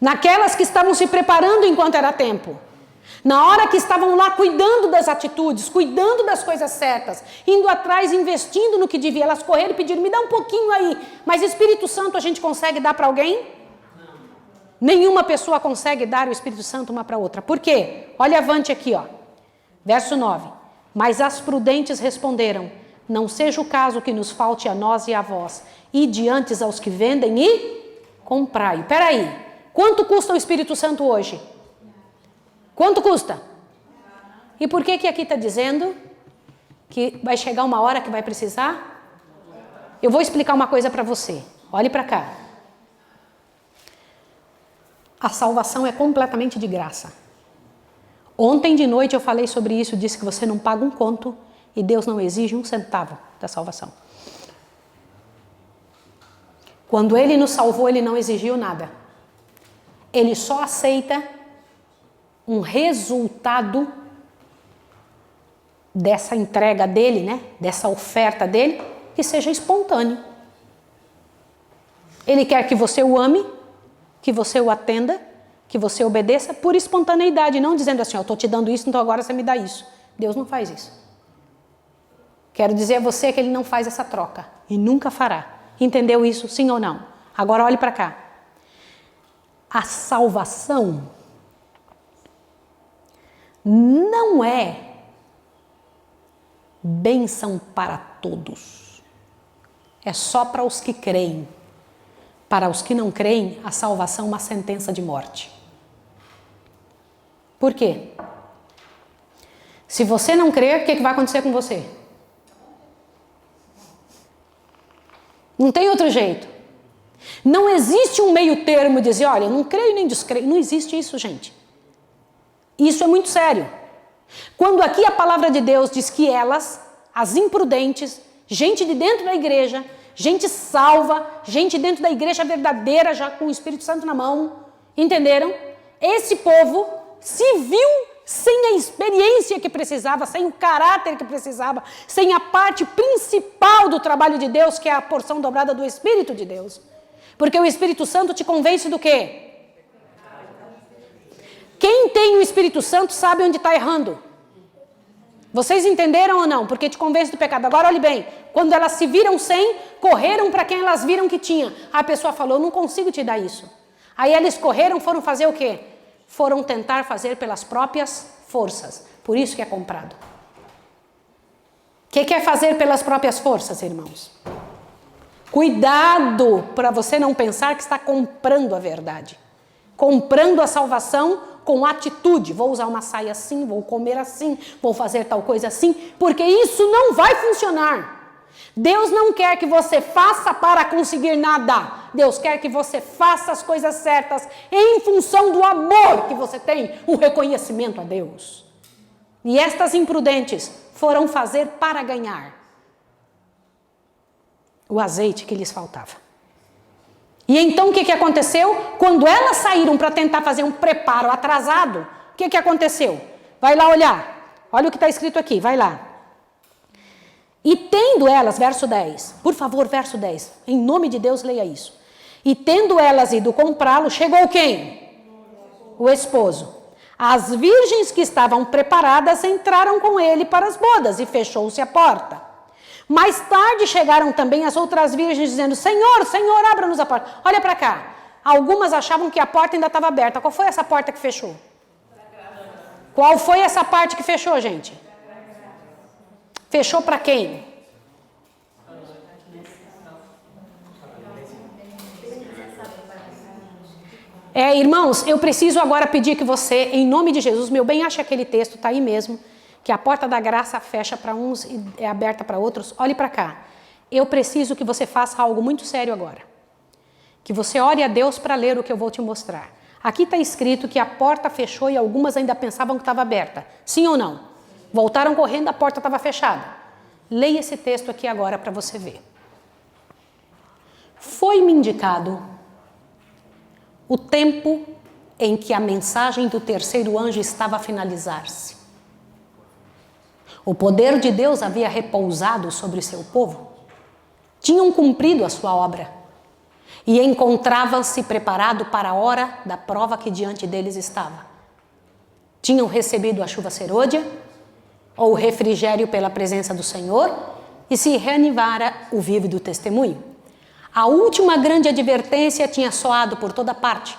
Naquelas que estavam se preparando enquanto era tempo. Na hora que estavam lá cuidando das atitudes, cuidando das coisas certas, indo atrás, investindo no que devia. Elas correram e pediram, me dá um pouquinho aí. Mas Espírito Santo a gente consegue dar para alguém? Nenhuma pessoa consegue dar o Espírito Santo uma para outra. Por quê? Olha avante aqui, ó. Verso 9. Mas as prudentes responderam: não seja o caso que nos falte a nós e a vós. E diante aos que vendem e comprai. Peraí. Quanto custa o Espírito Santo hoje? Quanto custa? E por que aqui está dizendo que vai chegar uma hora que vai precisar? Eu vou explicar uma coisa para você. Olhe para cá. A salvação é completamente de graça. Ontem de noite eu falei sobre isso, disse que você não paga um conto e Deus não exige um centavo da salvação. Quando Ele nos salvou, Ele não exigiu nada. Ele só aceita um resultado dessa entrega dele, né? Dessa oferta dele, que seja espontâneo. Ele quer que você o ame, que você o atenda, que você obedeça por espontaneidade, não dizendo assim, eu estou te dando isso, então agora você me dá isso. Deus não faz isso. Quero dizer a você que Ele não faz essa troca e nunca fará. Entendeu isso, sim ou não? Agora olhe para cá. A salvação não é bênção para todos. É só para os que creem. Para os que não creem, a salvação é uma sentença de morte. Por quê? Se você não crer, o que vai acontecer com você? Não tem outro jeito. Não existe um meio termo de dizer, olha, eu não creio nem descreio. Não existe isso, gente. Isso é muito sério. Quando aqui a palavra de Deus diz que elas, as imprudentes, gente de dentro da igreja, gente salva, gente dentro da igreja verdadeira, já com o Espírito Santo na mão, entenderam? Esse povo se viu sem a experiência que precisava, sem o caráter que precisava, sem a parte principal do trabalho de Deus, que é a porção dobrada do Espírito de Deus. Porque o Espírito Santo te convence do quê? Quem tem o Espírito Santo sabe onde está errando. Vocês entenderam ou não? Porque te convence do pecado. Agora olhe bem, quando elas se viram sem, correram para quem elas viram que tinha. A pessoa falou, não consigo te dar isso. Aí eles correram, foram fazer o quê? Foram tentar fazer pelas próprias forças. Por isso que é comprado. O que é fazer pelas próprias forças, irmãos? Cuidado para você não pensar que está comprando a verdade. Comprando a salvação com atitude. Vou usar uma saia assim, vou comer assim, vou fazer tal coisa assim, porque isso não vai funcionar. Deus não quer que você faça para conseguir nada. Deus quer que você faça as coisas certas em função do amor que você tem, o reconhecimento a Deus. E estas imprudentes foram fazer para ganhar o azeite que lhes faltava. E então o que aconteceu? Quando elas saíram para tentar fazer um preparo atrasado, o que aconteceu? Vai lá olhar. Olha o que está escrito aqui, vai lá. E tendo elas, verso 10, por favor, verso 10, em nome de Deus leia isso. E tendo elas ido comprá-lo, chegou quem? O esposo. As virgens que estavam preparadas entraram com ele para as bodas e fechou-se a porta. Mais tarde chegaram também as outras virgens dizendo, Senhor, Senhor, abra-nos a porta. Olha para cá. Algumas achavam que a porta ainda estava aberta. Qual foi essa porta que fechou? Qual foi essa parte que fechou, gente? Fechou para quem? Irmãos, eu preciso agora pedir que você, em nome de Jesus, meu bem, ache aquele texto, está aí mesmo, que a porta da graça fecha para uns e é aberta para outros. Olhe para cá. Eu preciso que você faça algo muito sério agora. Que você ore a Deus para ler o que eu vou te mostrar. Aqui está escrito que a porta fechou e algumas ainda pensavam que estava aberta. Sim ou não? Voltaram correndo, a porta estava fechada. Leia esse texto aqui agora para você ver. Foi-me indicado o tempo em que a mensagem do terceiro anjo estava a finalizar-se. O poder de Deus havia repousado sobre seu povo. Tinham cumprido a sua obra. E encontravam-se preparados para a hora da prova que diante deles estava. Tinham recebido a chuva serôdia, ou o refrigério pela presença do Senhor, e se reanimara o vívido testemunho. A última grande advertência tinha soado por toda parte,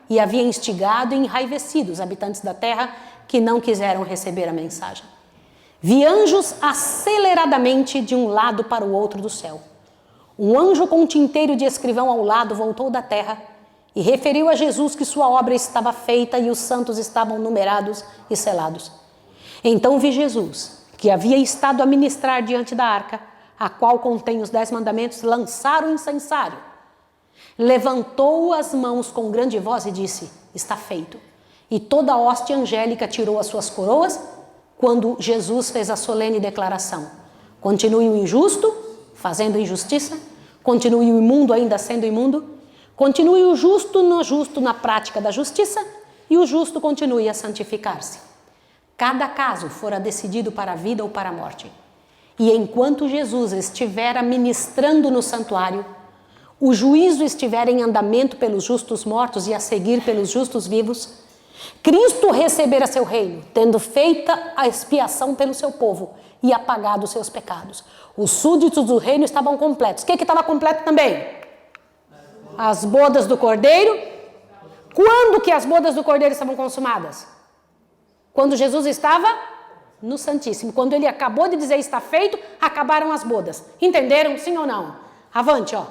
e havia instigado e enraivecido os habitantes da terra que não quiseram receber a mensagem. Vi anjos aceleradamente de um lado para o outro do céu. Um anjo com um tinteiro de escrivão ao lado voltou da terra e referiu a Jesus que sua obra estava feita e os santos estavam numerados e selados. Então vi Jesus, que havia estado a ministrar diante da arca, a qual contém os 10 mandamentos, lançar o incensário. Levantou as mãos com grande voz e disse: está feito. E toda a hoste angélica tirou as suas coroas quando Jesus fez a solene declaração: continue o injusto fazendo injustiça, continue o imundo ainda sendo imundo, continue o justo na prática da justiça e o justo continue a santificar-se. Cada caso fora decidido para a vida ou para a morte. E enquanto Jesus estivera ministrando no santuário, o juízo estiver em andamento pelos justos mortos e a seguir pelos justos vivos, Cristo recebera seu reino, tendo feita a expiação pelo seu povo e apagado os seus pecados. Os súditos do reino estavam completos. O que estava completo também? As bodas do Cordeiro. Quando que as bodas do Cordeiro estavam consumadas? Quando Jesus estava no Santíssimo. Quando ele acabou de dizer está feito, acabaram as bodas. Entenderam? Sim ou não? Avante, ó.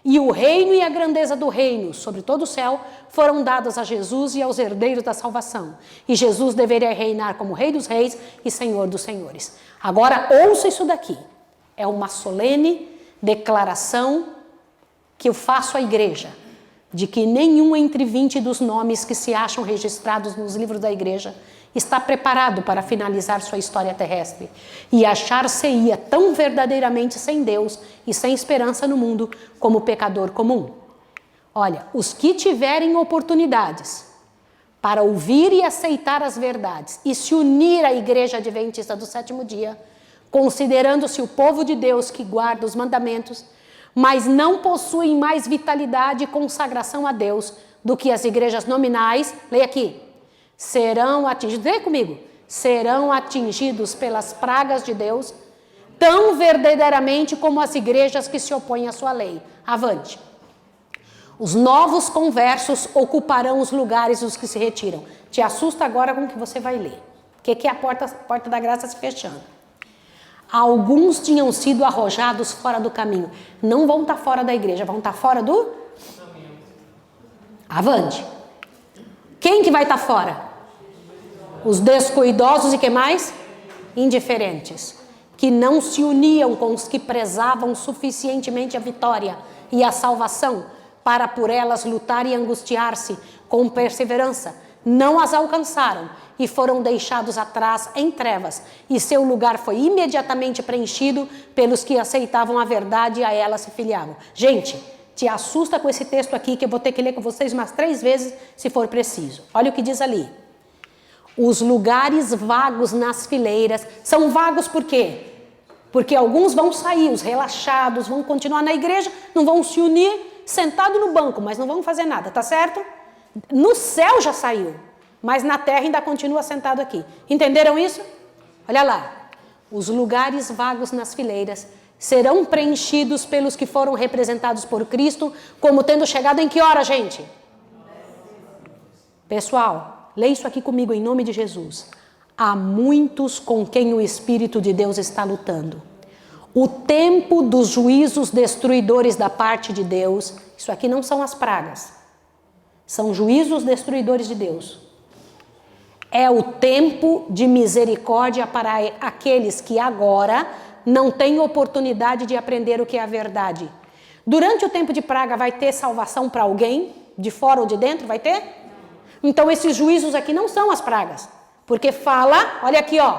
E o reino e a grandeza do reino sobre todo o céu foram dados a Jesus e aos herdeiros da salvação. E Jesus deveria reinar como Rei dos Reis e Senhor dos Senhores. Agora ouça isso daqui. É uma solene declaração que eu faço à igreja, de que nenhum entre 20 dos nomes que se acham registrados nos livros da igreja está preparado para finalizar sua história terrestre e achar-se-ia tão verdadeiramente sem Deus e sem esperança no mundo como pecador comum. Olha, os que tiverem oportunidades para ouvir e aceitar as verdades e se unir à Igreja Adventista do Sétimo Dia, considerando-se o povo de Deus que guarda os mandamentos, mas não possuem mais vitalidade e consagração a Deus do que as igrejas nominais, leia aqui, serão atingidos, leia comigo, serão atingidos pelas pragas de Deus, tão verdadeiramente como as igrejas que se opõem à sua lei. Avante. Os novos conversos ocuparão os lugares dos que se retiram. Te assusta agora com o que você vai ler. O que é a porta da graça se fechando? Alguns tinham sido arrojados fora do caminho. Não vão estar fora da igreja, vão estar fora do... Avante. Quem que vai estar fora? Os descuidosos e que mais? Indiferentes. Que não se uniam com os que prezavam suficientemente a vitória e a salvação para por elas lutar e angustiar-se com perseverança. Não as alcançaram e foram deixados atrás em trevas, e seu lugar foi imediatamente preenchido pelos que aceitavam a verdade e a ela se filiavam. Gente, te assusta com esse texto aqui, que eu vou ter que ler com vocês umas 3 vezes, se for preciso. Olha o que diz ali. Os lugares vagos nas fileiras, são vagos por quê? Porque alguns vão sair, os relaxados, vão continuar na igreja, não vão se unir, sentado no banco, mas não vão fazer nada, tá certo? No céu já saiu, mas na terra ainda continua sentado aqui. Entenderam isso? Olha lá. Os lugares vagos nas fileiras serão preenchidos pelos que foram representados por Cristo, como tendo chegado em que hora, gente? Pessoal, leia isso aqui comigo em nome de Jesus. Há muitos com quem o Espírito de Deus está lutando. O tempo dos juízos destruidores da parte de Deus, isso aqui não são as pragas, são juízos destruidores de Deus. É o tempo de misericórdia para aqueles que agora não têm oportunidade de aprender o que é a verdade. Durante o tempo de praga vai ter salvação para alguém, de fora ou de dentro, vai ter? Então esses juízos aqui não são as pragas, porque fala, olha aqui ó,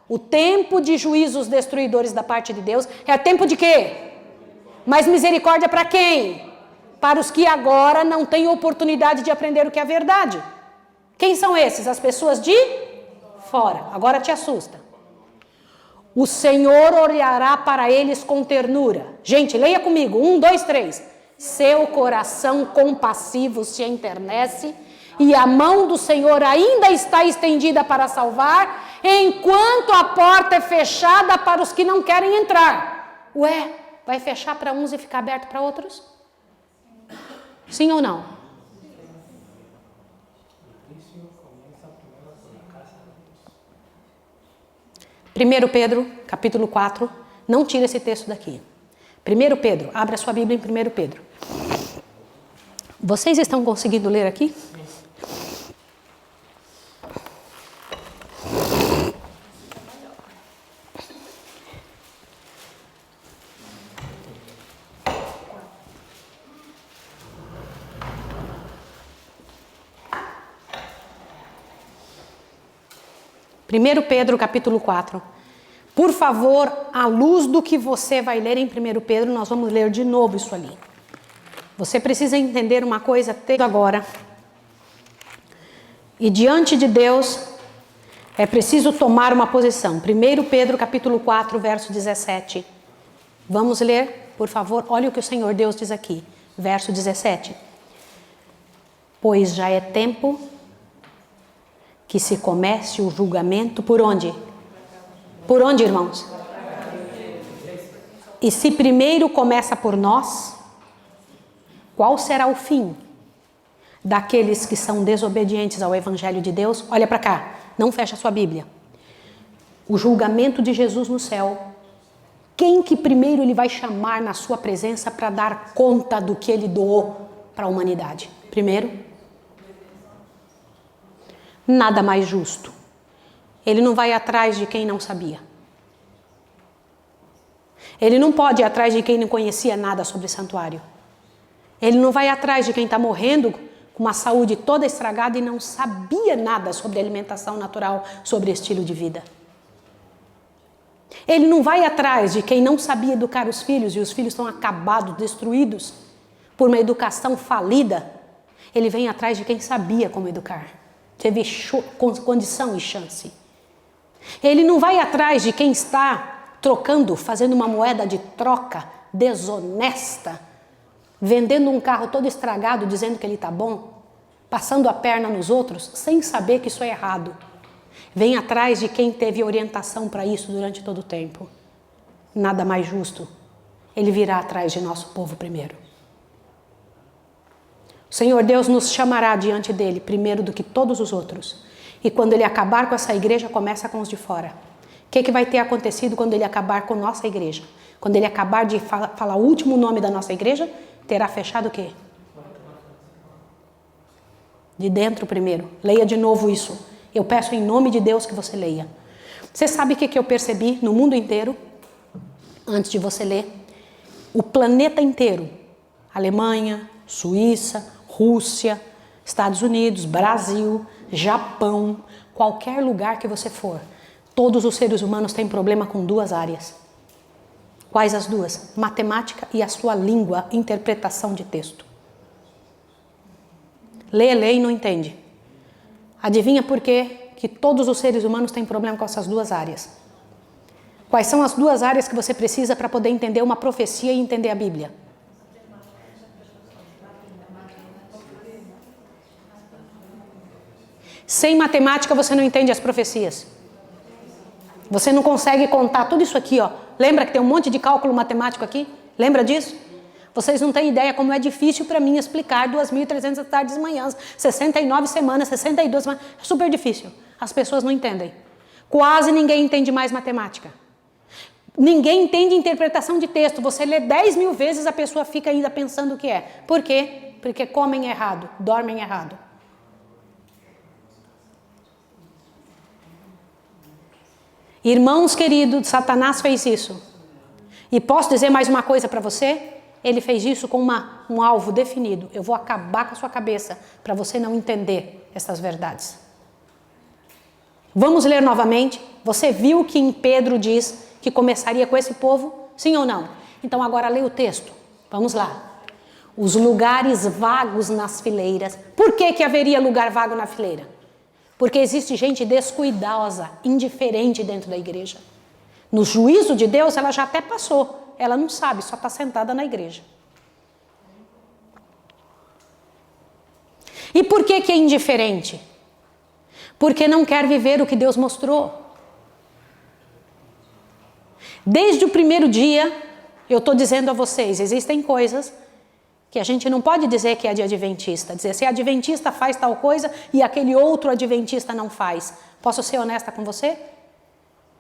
o tempo de juízos destruidores da parte de Deus é tempo de quê? Mas misericórdia para quem? Para os que agora não têm oportunidade de aprender o que é a verdade. Quem são esses? As pessoas de fora. Agora te assusta. O Senhor olhará para eles com ternura. Gente, leia comigo. 1, 2, 3. Seu coração compassivo se enternece e a mão do Senhor ainda está estendida para salvar, enquanto a porta é fechada para os que não querem entrar. Ué, vai fechar para uns e ficar aberto para outros? Sim ou não? 1 Pedro, capítulo 4, não tira esse texto daqui. 1 Pedro, abre a sua Bíblia em 1 Pedro. Vocês estão conseguindo ler aqui? Primeiro Pedro, capítulo 4. Por favor, à luz do que você vai ler em 1 Pedro, nós vamos ler de novo isso ali. Você precisa entender uma coisa até agora. E diante de Deus, é preciso tomar uma posição. 1 Pedro, capítulo 4, verso 17. Vamos ler, por favor. Olha o que o Senhor Deus diz aqui. Verso 17. Pois já é tempo que se comece o julgamento por onde? Por onde, irmãos? E se primeiro começa por nós, qual será o fim daqueles que são desobedientes ao Evangelho de Deus? Olha para cá, não fecha a sua Bíblia. O julgamento de Jesus no céu. Quem que primeiro ele vai chamar na sua presença para dar conta do que ele doou para a humanidade? Primeiro, nada mais justo. Ele não vai atrás de quem não sabia. Ele não pode ir atrás de quem não conhecia nada sobre santuário. Ele não vai atrás de quem está morrendo com uma saúde toda estragada e não sabia nada sobre alimentação natural, sobre estilo de vida. Ele não vai atrás de quem não sabia educar os filhos e os filhos estão acabados, destruídos por uma educação falida. Ele vem atrás de quem sabia como educar. Teve condição e chance. Ele não vai atrás de quem está trocando, fazendo uma moeda de troca desonesta, vendendo um carro todo estragado, dizendo que ele está bom, passando a perna nos outros, sem saber que isso é errado. Vem atrás de quem teve orientação para isso durante todo o tempo. Nada mais justo. Ele virá atrás de nosso povo primeiro. O Senhor Deus nos chamará diante dele primeiro do que todos os outros. E quando ele acabar com essa igreja, começa com os de fora. O que vai ter acontecido quando ele acabar com nossa igreja? Quando ele acabar de falar o último nome da nossa igreja, terá fechado o quê? De dentro primeiro. Leia de novo isso. Eu peço em nome de Deus que você leia. Você sabe o que eu percebi no mundo inteiro? Antes de você ler. O planeta inteiro. Alemanha, Suíça, Rússia, Estados Unidos, Brasil, Japão, qualquer lugar que você for, todos os seres humanos têm problema com duas áreas. Quais as duas? Matemática e a sua língua, interpretação de texto. Lê e não entende. Adivinha por quê que todos os seres humanos têm problema com essas duas áreas? Quais são as duas áreas que você precisa para poder entender uma profecia e entender a Bíblia? Sem matemática você não entende as profecias. Você não consegue contar tudo isso aqui, ó. Lembra que tem um monte de cálculo matemático aqui? Lembra disso? Vocês não têm ideia como é difícil para mim explicar 2.300 tardes e manhãs, 69 semanas, 62 semanas. É super difícil. As pessoas não entendem. Quase ninguém entende mais matemática. Ninguém entende interpretação de texto. Você lê 10.000 vezes, a pessoa fica ainda pensando o que é. Por quê? Porque comem errado, dormem errado. Irmãos queridos, Satanás fez isso. E posso dizer mais uma coisa para você? Ele fez isso com um alvo definido. Eu vou acabar com a sua cabeça para você não entender essas verdades. Vamos ler novamente. Você viu que em Pedro diz que começaria com esse povo? Sim ou não? Então agora lê o texto. Vamos lá. Os lugares vagos nas fileiras. Por que haveria lugar vago na fileira? Porque existe gente descuidosa, indiferente dentro da igreja. No juízo de Deus, ela já até passou. Ela não sabe, só está sentada na igreja. E por que é indiferente? Porque não quer viver o que Deus mostrou. Desde o primeiro dia, eu estou dizendo a vocês, existem coisas que a gente não pode dizer que é de adventista. Dizer se adventista faz tal coisa e aquele outro adventista não faz. Posso ser honesta com você?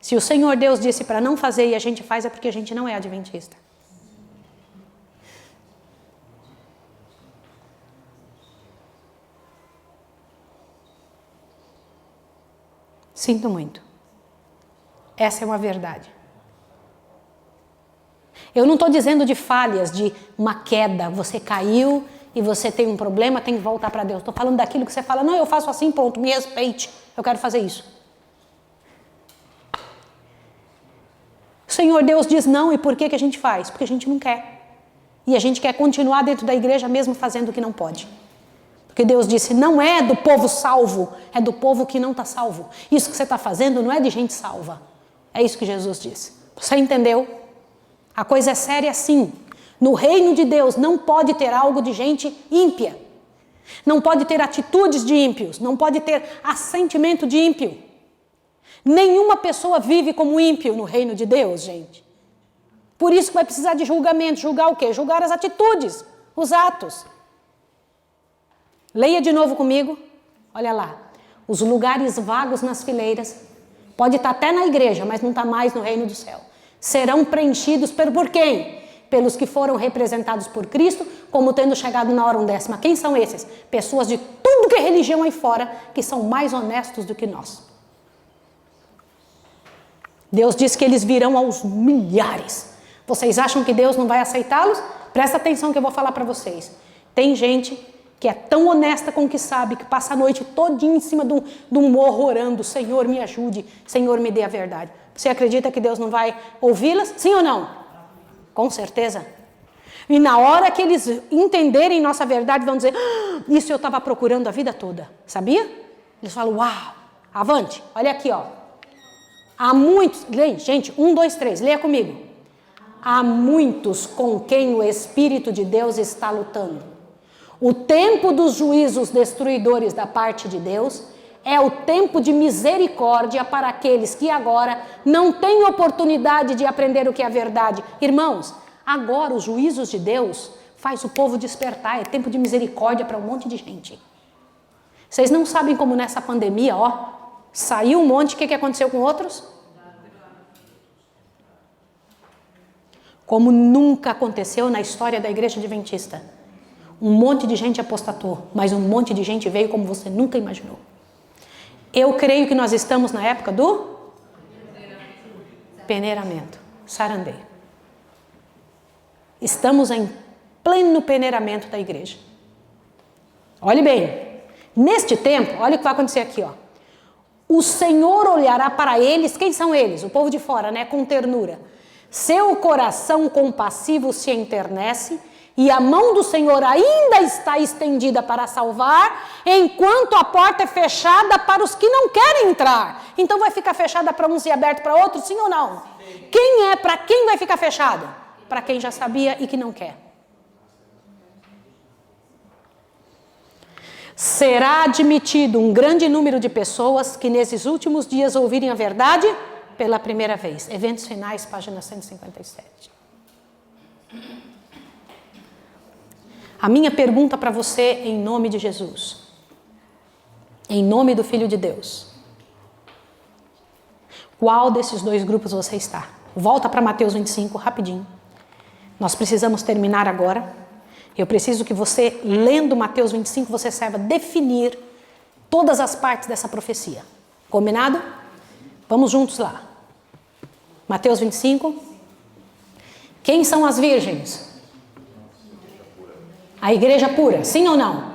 Se o Senhor Deus disse para não fazer e a gente faz, é porque a gente não é adventista. Sinto muito. Essa é uma verdade. Eu não estou dizendo de falhas, de uma queda, você caiu e você tem um problema, tem que voltar para Deus. Estou falando daquilo que você fala, não, eu faço assim, pronto, me respeite, eu quero fazer isso. O Senhor Deus diz não, e por que a gente faz? Porque a gente não quer. E a gente quer continuar dentro da igreja mesmo fazendo o que não pode. Porque Deus disse, não é do povo salvo, é do povo que não está salvo. Isso que você está fazendo não é de gente salva. É isso que Jesus disse. Você entendeu? A coisa é séria assim. No reino de Deus não pode ter algo de gente ímpia. Não pode ter atitudes de ímpios. Não pode ter assentimento de ímpio. Nenhuma pessoa vive como ímpio no reino de Deus, gente. Por isso que vai precisar de julgamento. Julgar o quê? Julgar as atitudes, os atos. Leia de novo comigo. Olha lá. Os lugares vagos nas fileiras. Pode estar até na igreja, mas não está mais no reino do céu. Serão preenchidos por quem? Pelos que foram representados por Cristo, como tendo chegado na hora undécima. Quem são esses? Pessoas de tudo que é religião aí fora, que são mais honestos do que nós. Deus diz que eles virão aos milhares. Vocês acham que Deus não vai aceitá-los? Presta atenção que eu vou falar para vocês. Tem gente que é tão honesta com o que sabe, que passa a noite todinha em cima de um morro orando, Senhor me ajude, Senhor me dê a verdade. Você acredita que Deus não vai ouvi-las? Sim ou não? Com certeza. E na hora que eles entenderem nossa verdade, vão dizer, isso eu estava procurando a vida toda. Sabia? Eles falam, uau, avante, olha aqui, ó. Há muitos, leia, gente, 1, 2, 3, leia comigo. Há muitos com quem o Espírito de Deus está lutando. O tempo dos juízos destruidores da parte de Deus é o tempo de misericórdia para aqueles que agora não têm oportunidade de aprender o que é a verdade. Irmãos, agora os juízos de Deus faz o povo despertar, é tempo de misericórdia para um monte de gente. Vocês não sabem como nessa pandemia, ó, saiu um monte, o que aconteceu com outros? Como nunca aconteceu na história da igreja adventista. Um monte de gente apostatou, mas um monte de gente veio como você nunca imaginou. Eu creio que nós estamos na época do peneiramento, sarandeio. Estamos em pleno peneiramento da igreja. Olhe bem, neste tempo, olha o que vai acontecer aqui, ó. O Senhor olhará para eles, quem são eles? O povo de fora, né? Com ternura. Seu coração compassivo se enternece, e a mão do Senhor ainda está estendida para salvar, enquanto a porta é fechada para os que não querem entrar. Então vai ficar fechada para uns e aberta para outros, sim ou não? Sim. Para quem vai ficar fechada? Para quem já sabia e que não quer. Será admitido um grande número de pessoas que nesses últimos dias ouvirem a verdade pela primeira vez. Eventos finais, página 157. A minha pergunta para você, em nome de Jesus, em nome do Filho de Deus, qual desses dois grupos você está? Volta para Mateus 25, rapidinho. Nós precisamos terminar agora. Eu preciso que você, lendo Mateus 25, você saiba definir todas as partes dessa profecia. Combinado? Vamos juntos lá. Mateus 25. Quem são as virgens? A igreja pura, sim ou não?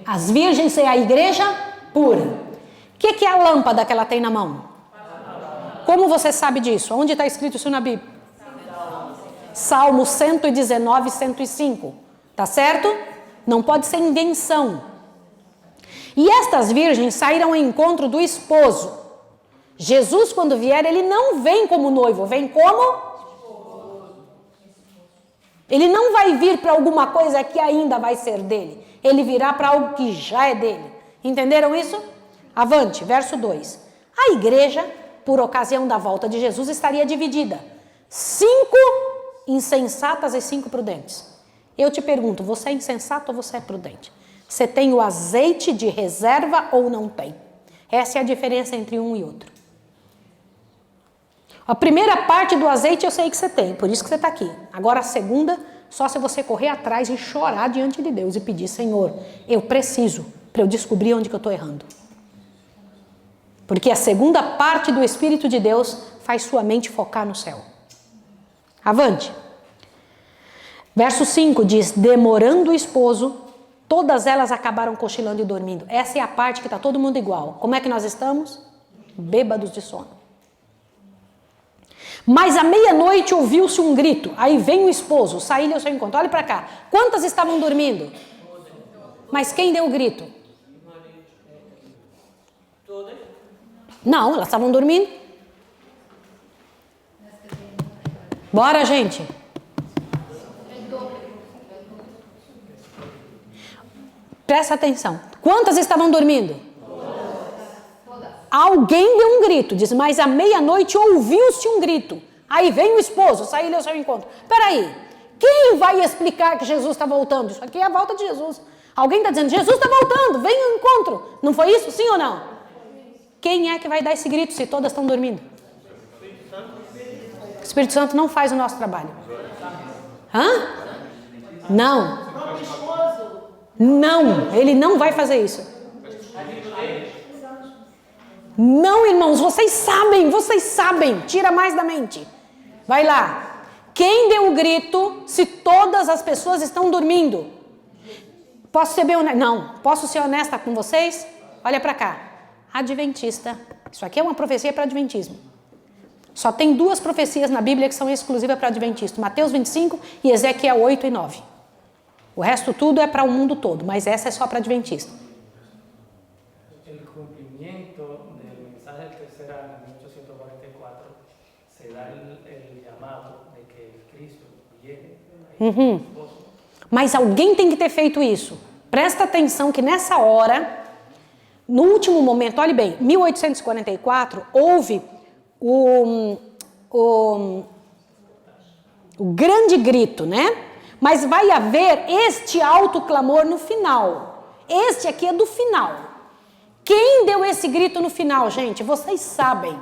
As virgens é a igreja pura. O que é a lâmpada que ela tem na mão? Como você sabe disso? Onde está escrito isso na Bíblia? Salmo 119, 105. Tá certo? Não pode ser invenção. E estas virgens saíram ao encontro do esposo. Jesus, quando vier, ele não vem como noivo, vem como... Ele não vai vir para alguma coisa que ainda vai ser dele. Ele virá para algo que já é dele. Entenderam isso? Avante, verso 2. A igreja, por ocasião da volta de Jesus, estaria dividida. 5 insensatas e 5 prudentes. Eu te pergunto, você é insensato ou você é prudente? Você tem o azeite de reserva ou não tem? Essa é a diferença entre um e outro. A primeira parte do azeite eu sei que você tem, por isso que você está aqui. Agora a segunda, só se você correr atrás e chorar diante de Deus e pedir, Senhor, eu preciso, para eu descobrir onde que eu estou errando. Porque a segunda parte do Espírito de Deus faz sua mente focar no céu. Avante. Verso 5 diz, demorando o esposo, todas elas acabaram cochilando e dormindo. Essa é a parte que está todo mundo igual. Como é que nós estamos? Bêbados de sono. Mas à meia-noite ouviu-se um grito. Aí vem o esposo, saí-lhe ao seu encontro. Olhe para cá. Quantas estavam dormindo? Mas quem deu o grito? Não, elas estavam dormindo. Bora, gente. Presta atenção. Quantas estavam dormindo? Alguém deu um grito, diz, mas à meia-noite ouviu-se um grito. Aí vem o esposo, saí-lhe ao seu encontro. Peraí, quem vai explicar que Jesus está voltando? Isso aqui é a volta de Jesus. Alguém está dizendo, Jesus está voltando, vem ao encontro. Não foi isso, sim ou não? Quem é que vai dar esse grito se todas estão dormindo? O Espírito Santo não faz o nosso trabalho. Hã? Não. Não, ele não vai fazer isso. Não, irmãos, vocês sabem, tira mais da mente. Vai lá. Quem deu o grito se todas as pessoas estão dormindo? Posso ser bem honesta? Não, posso ser honesta com vocês? Olha para cá. Adventista. Isso aqui é uma profecia para adventismo. Só tem 2 profecias na Bíblia que são exclusivas para adventista. Mateus 25 e Ezequiel 8 e 9. O resto tudo é para o mundo todo, mas essa é só para adventista.
O cumprimento do mensaje del tercer año, en 1844, se da el llamado de que Cristo viene.
Mas alguém tem que ter feito isso. Presta atenção que nessa hora, no último momento, olhe bem, 1844, houve o grande grito, né? Mas vai haver este alto clamor no final. Este aqui é do final. Quem deu esse grito no final, gente? Vocês sabem.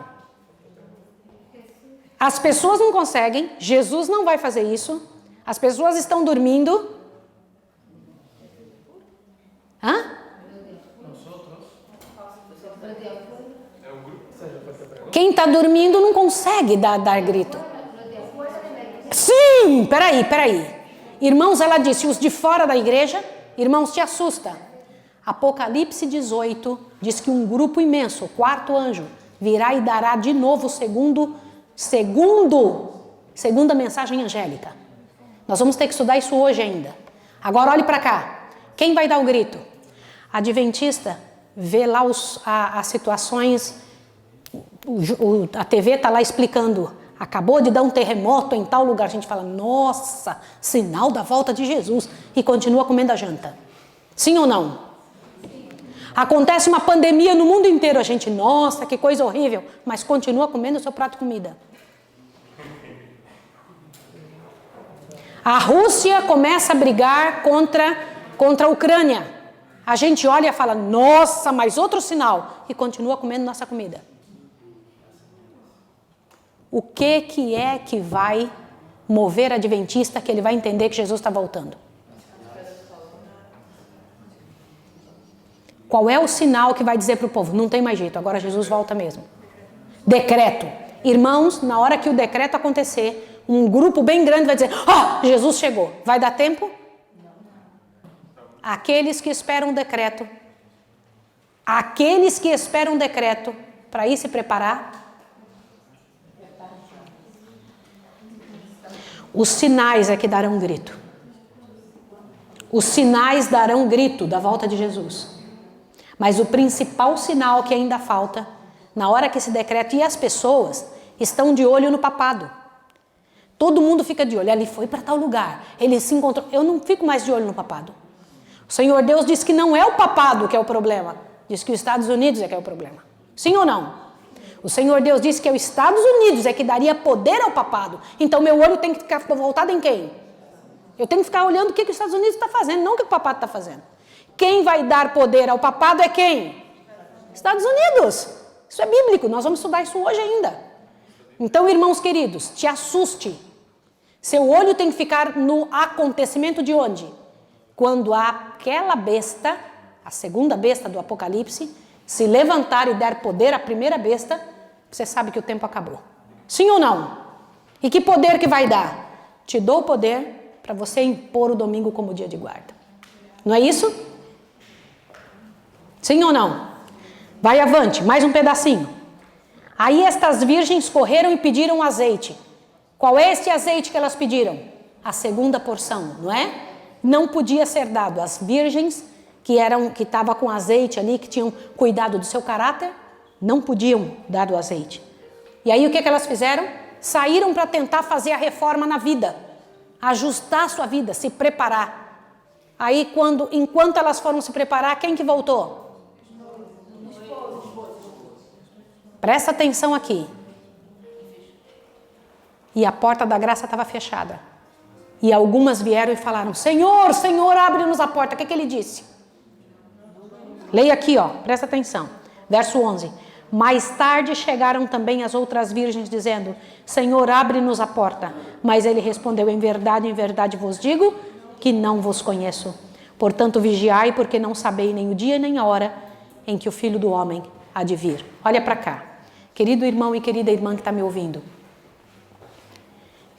As pessoas não conseguem, Jesus não vai fazer isso. As pessoas estão dormindo. Hã? Quem está dormindo não consegue dar grito. Sim, peraí. Irmãos, ela disse, os de fora da igreja, irmãos, te assusta. Apocalipse 18 diz que um grupo imenso, o 4º anjo, virá e dará de novo segunda mensagem angélica. Nós vamos ter que estudar isso hoje ainda. Agora olhe para cá. Quem vai dar o grito? Adventista vê lá as situações, a TV está lá explicando. Acabou de dar um terremoto em tal lugar. A gente fala, nossa, sinal da volta de Jesus. E continua comendo a janta. Sim ou não? Acontece uma pandemia no mundo inteiro. A gente, nossa, que coisa horrível. Mas continua comendo o seu prato de comida. A Rússia começa a brigar contra a Ucrânia. A gente olha e fala, nossa, mas outro sinal. E continua comendo nossa comida. O que é que vai mover adventista que ele vai entender que Jesus está voltando? Qual é o sinal que vai dizer para o povo? Não tem mais jeito, agora Jesus volta mesmo. Decreto. Irmãos, na hora que o decreto acontecer, um grupo bem grande vai dizer, Jesus chegou. Vai dar tempo? Aqueles que esperam o decreto para ir se preparar, os sinais é que darão grito. Os sinais darão grito da volta de Jesus. Mas o principal sinal que ainda falta, na hora que esse decreto, e as pessoas estão de olho no papado. Todo mundo fica de olho. Ele foi para tal lugar, ele se encontrou. Eu não fico mais de olho no papado. O Senhor Deus diz que não é o papado que é o problema. Diz que os Estados Unidos é que é o problema. Sim ou não? O Senhor Deus disse que é os Estados Unidos é que daria poder ao papado. Então meu olho tem que ficar voltado em quem? Eu tenho que ficar olhando o que os Estados Unidos está fazendo, não o que o papado está fazendo. Quem vai dar poder ao papado é quem? Estados Unidos. Isso é bíblico, nós vamos estudar isso hoje ainda. Então, irmãos queridos, te assuste. Seu olho tem que ficar no acontecimento de onde? Quando aquela besta, a segunda besta do Apocalipse, se levantar e der poder à primeira besta, você sabe que o tempo acabou. Sim ou não? E que poder que vai dar? Te dou o poder para você impor o domingo como dia de guarda. Não é isso? Sim ou não? Vai avante, mais um pedacinho. Aí estas virgens correram e pediram azeite. Qual é este azeite que elas pediram? A segunda porção, não é? Não podia ser dado às virgens que estavam com azeite ali, que tinham cuidado do seu caráter, não podiam dar o azeite. E aí o que elas fizeram? Saíram para tentar fazer a reforma na vida, ajustar a sua vida, se preparar. Aí enquanto elas foram se preparar, quem que voltou? Presta atenção aqui. E a porta da graça estava fechada. E algumas vieram e falaram: Senhor, Senhor, abre-nos a porta. O que ele disse? Leia aqui, presta atenção. Verso 11. Mais tarde chegaram também as outras virgens dizendo: Senhor, abre-nos a porta. Mas ele respondeu: em verdade vos digo que não vos conheço. Portanto, vigiai, porque não sabeis nem o dia nem a hora em que o Filho do Homem há de vir. Olha para cá. Querido irmão e querida irmã que está me ouvindo.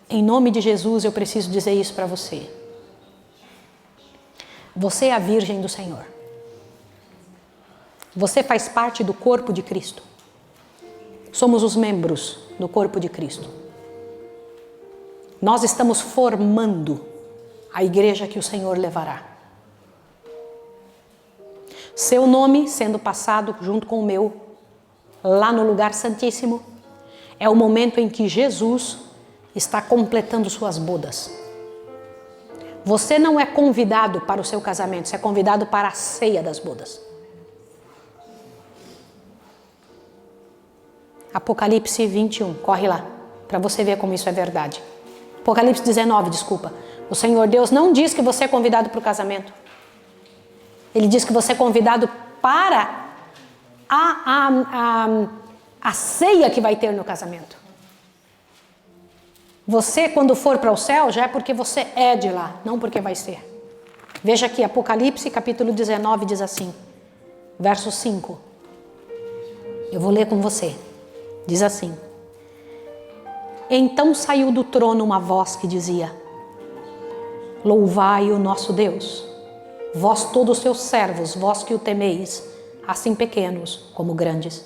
Em nome de Jesus, eu preciso dizer isso para você. Você é a virgem do Senhor. Você faz parte do corpo de Cristo. Somos os membros do corpo de Cristo. Nós estamos formando a igreja que o Senhor levará. Seu nome sendo passado junto com o meu, lá no lugar santíssimo, é o momento em que Jesus está completando suas bodas. Você não é convidado para o seu casamento, você é convidado para a ceia das bodas. Apocalipse 21, corre lá, para você ver como isso é verdade. Apocalipse 19, desculpa. O Senhor Deus não diz que você é convidado para o casamento. Ele diz que você é convidado para a ceia que vai ter no casamento. Você, quando for para o céu, já é porque você é de lá, não porque vai ser. Veja aqui, Apocalipse, capítulo 19, diz assim, verso 5. Eu vou ler com você. Diz assim: Então saiu do trono uma voz que dizia: Louvai o nosso Deus, vós todos os seus servos, vós que o temeis, assim pequenos como grandes.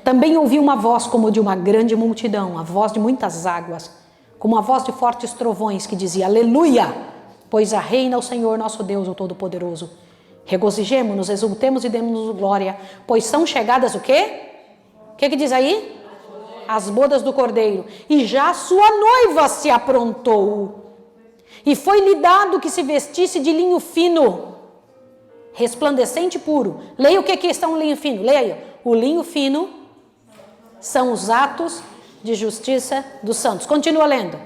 Também ouvi uma voz como de uma grande multidão, a voz de muitas águas, como a voz de fortes trovões, que dizia: Aleluia! Pois a reina o Senhor nosso Deus, o Todo-Poderoso. Regozijemo-nos, exultemos e demos-nos glória, pois são chegadas o quê? O que diz aí? As bodas do Cordeiro. E já sua noiva se aprontou. E foi-lhe dado que se vestisse de linho fino, resplandecente e puro. Leia o que é um linho fino. Leia aí. O linho fino são os atos de justiça dos santos. Continua lendo.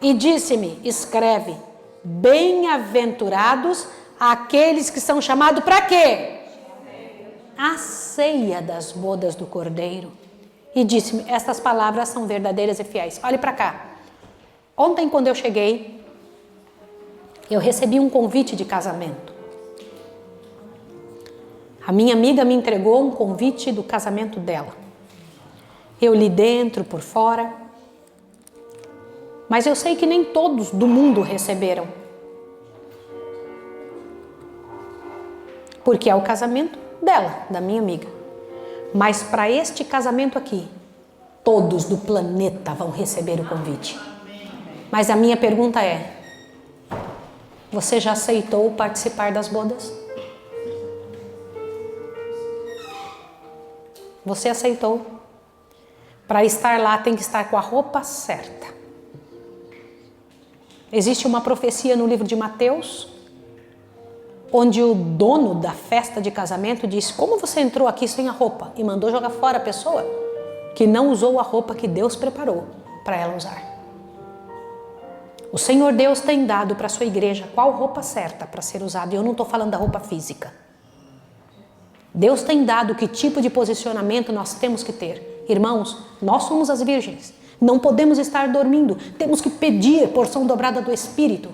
E disse-me: escreve, bem-aventurados aqueles que são chamados para quê? A ceia das bodas do Cordeiro. E disse-me: estas palavras são verdadeiras e fiéis. Olhe para cá. Ontem, quando eu cheguei, eu recebi um convite de casamento. A minha amiga me entregou um convite do casamento dela. Eu li dentro, por fora. Mas eu sei que nem todos do mundo receberam. Porque é o casamento dela, da minha amiga. Mas para este casamento aqui, todos do planeta vão receber o convite. Mas a minha pergunta é: você já aceitou participar das bodas? Você aceitou? Para estar lá tem que estar com a roupa certa. Existe uma profecia no livro de Mateus, onde o dono da festa de casamento disse: como você entrou aqui sem a roupa? E mandou jogar fora a pessoa que não usou a roupa que Deus preparou para ela usar. O Senhor Deus tem dado para a sua igreja qual roupa certa para ser usada. E eu não estou falando da roupa física. Deus tem dado que tipo de posicionamento nós temos que ter. Irmãos, nós somos as virgens. Não podemos estar dormindo. Temos que pedir porção dobrada do Espírito.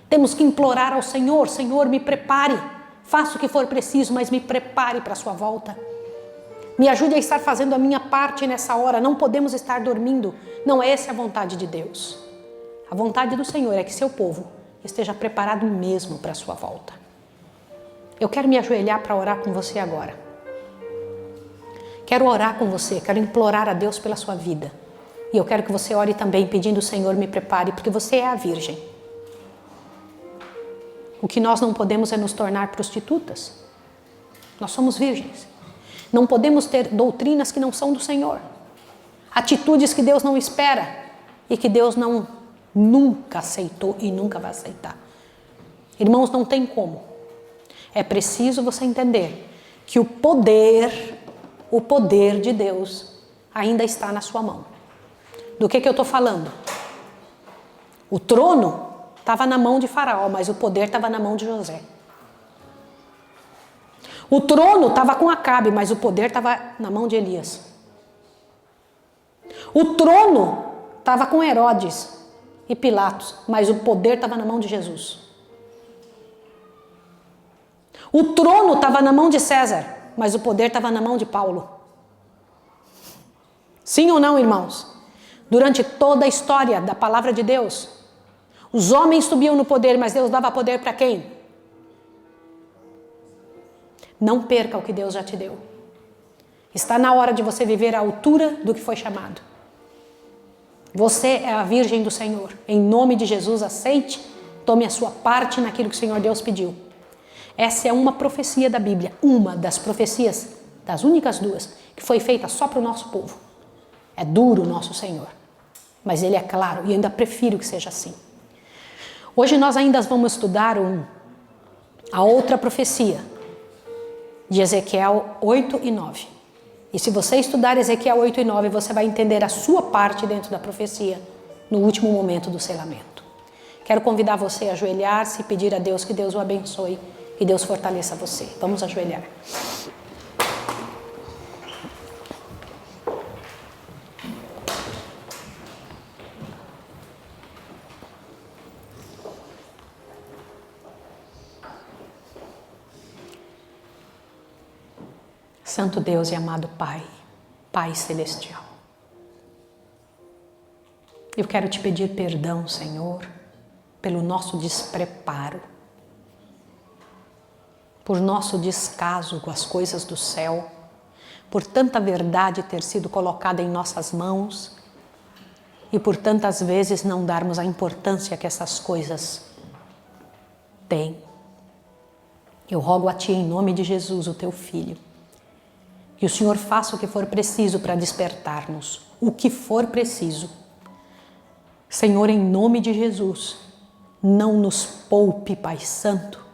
Temos que implorar ao Senhor: Senhor, me prepare. Faça o que for preciso, mas me prepare para a sua volta. Me ajude a estar fazendo a minha parte nessa hora. Não podemos estar dormindo. Não é essa a vontade de Deus. A vontade do Senhor é que seu povo esteja preparado mesmo para a sua volta. Eu quero me ajoelhar para orar com você agora. Quero orar com você, quero implorar a Deus pela sua vida. E eu quero que você ore também pedindo: Senhor, me prepare, porque você é a virgem. O que nós não podemos é nos tornar prostitutas. Nós somos virgens. Não podemos ter doutrinas que não são do Senhor. Atitudes que Deus não espera e que Deus nunca aceitou e nunca vai aceitar. Irmãos, não tem como. É preciso você entender que o poder de Deus ainda está na sua mão. Do que eu estou falando? O trono estava na mão de Faraó, mas o poder estava na mão de José. O trono estava com Acabe, mas o poder estava na mão de Elias. O trono estava com Herodes e Pilatos, mas o poder estava na mão de Jesus. O trono estava na mão de César, mas o poder estava na mão de Paulo. Sim ou não, irmãos? Durante toda a história da palavra de Deus, os homens subiam no poder, mas Deus dava poder para quem? Não perca o que Deus já te deu. Está na hora de você viver à altura do que foi chamado. Você é a virgem do Senhor. Em nome de Jesus, aceite, tome a sua parte naquilo que o Senhor Deus pediu. Essa é uma profecia da Bíblia, uma das profecias, das únicas duas, que foi feita só para o nosso povo. É duro o nosso Senhor, mas Ele é claro e eu ainda prefiro que seja assim. Hoje nós ainda vamos estudar a outra profecia, de Ezequiel 8 e 9. E se você estudar Ezequiel 8 e 9, você vai entender a sua parte dentro da profecia, no último momento do selamento. Quero convidar você a ajoelhar-se e pedir a Deus que Deus o abençoe e Deus fortaleça você. Vamos ajoelhar. Santo Deus e amado Pai, Pai Celestial, eu quero te pedir perdão, Senhor, pelo nosso despreparo, por nosso descaso com as coisas do céu, por tanta verdade ter sido colocada em nossas mãos e por tantas vezes não darmos a importância que essas coisas têm. Eu rogo a Ti em nome de Jesus, o Teu Filho, que o Senhor faça o que for preciso para despertar-nos, o que for preciso. Senhor, em nome de Jesus, não nos poupe, Pai Santo.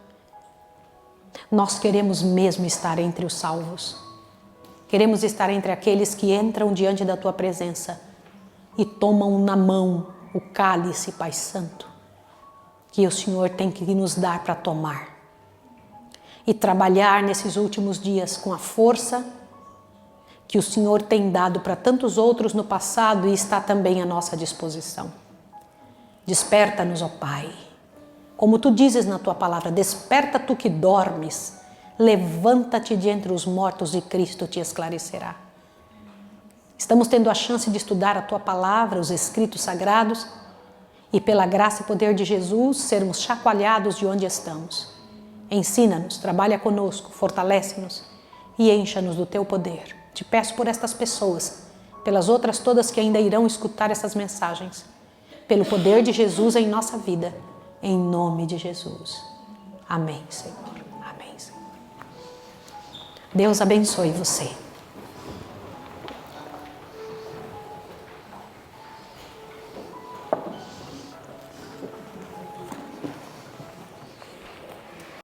Nós queremos mesmo estar entre os salvos. Queremos estar entre aqueles que entram diante da Tua presença e tomam na mão o cálice, Pai Santo, que o Senhor tem que nos dar para tomar. E trabalhar nesses últimos dias com a força que o Senhor tem dado para tantos outros no passado e está também à nossa disposição. Desperta-nos, ó Pai. Como Tu dizes na Tua palavra, desperta Tu que dormes, levanta-te de entre os mortos e Cristo te esclarecerá. Estamos tendo a chance de estudar a Tua palavra, os escritos sagrados, e pela graça e poder de Jesus, sermos chacoalhados de onde estamos. Ensina-nos, trabalha conosco, fortalece-nos e encha-nos do Teu poder. Te peço por estas pessoas, pelas outras todas que ainda irão escutar essas mensagens, pelo poder de Jesus em nossa vida, em nome de Jesus. Amém, Senhor. Amém, Senhor. Deus abençoe você.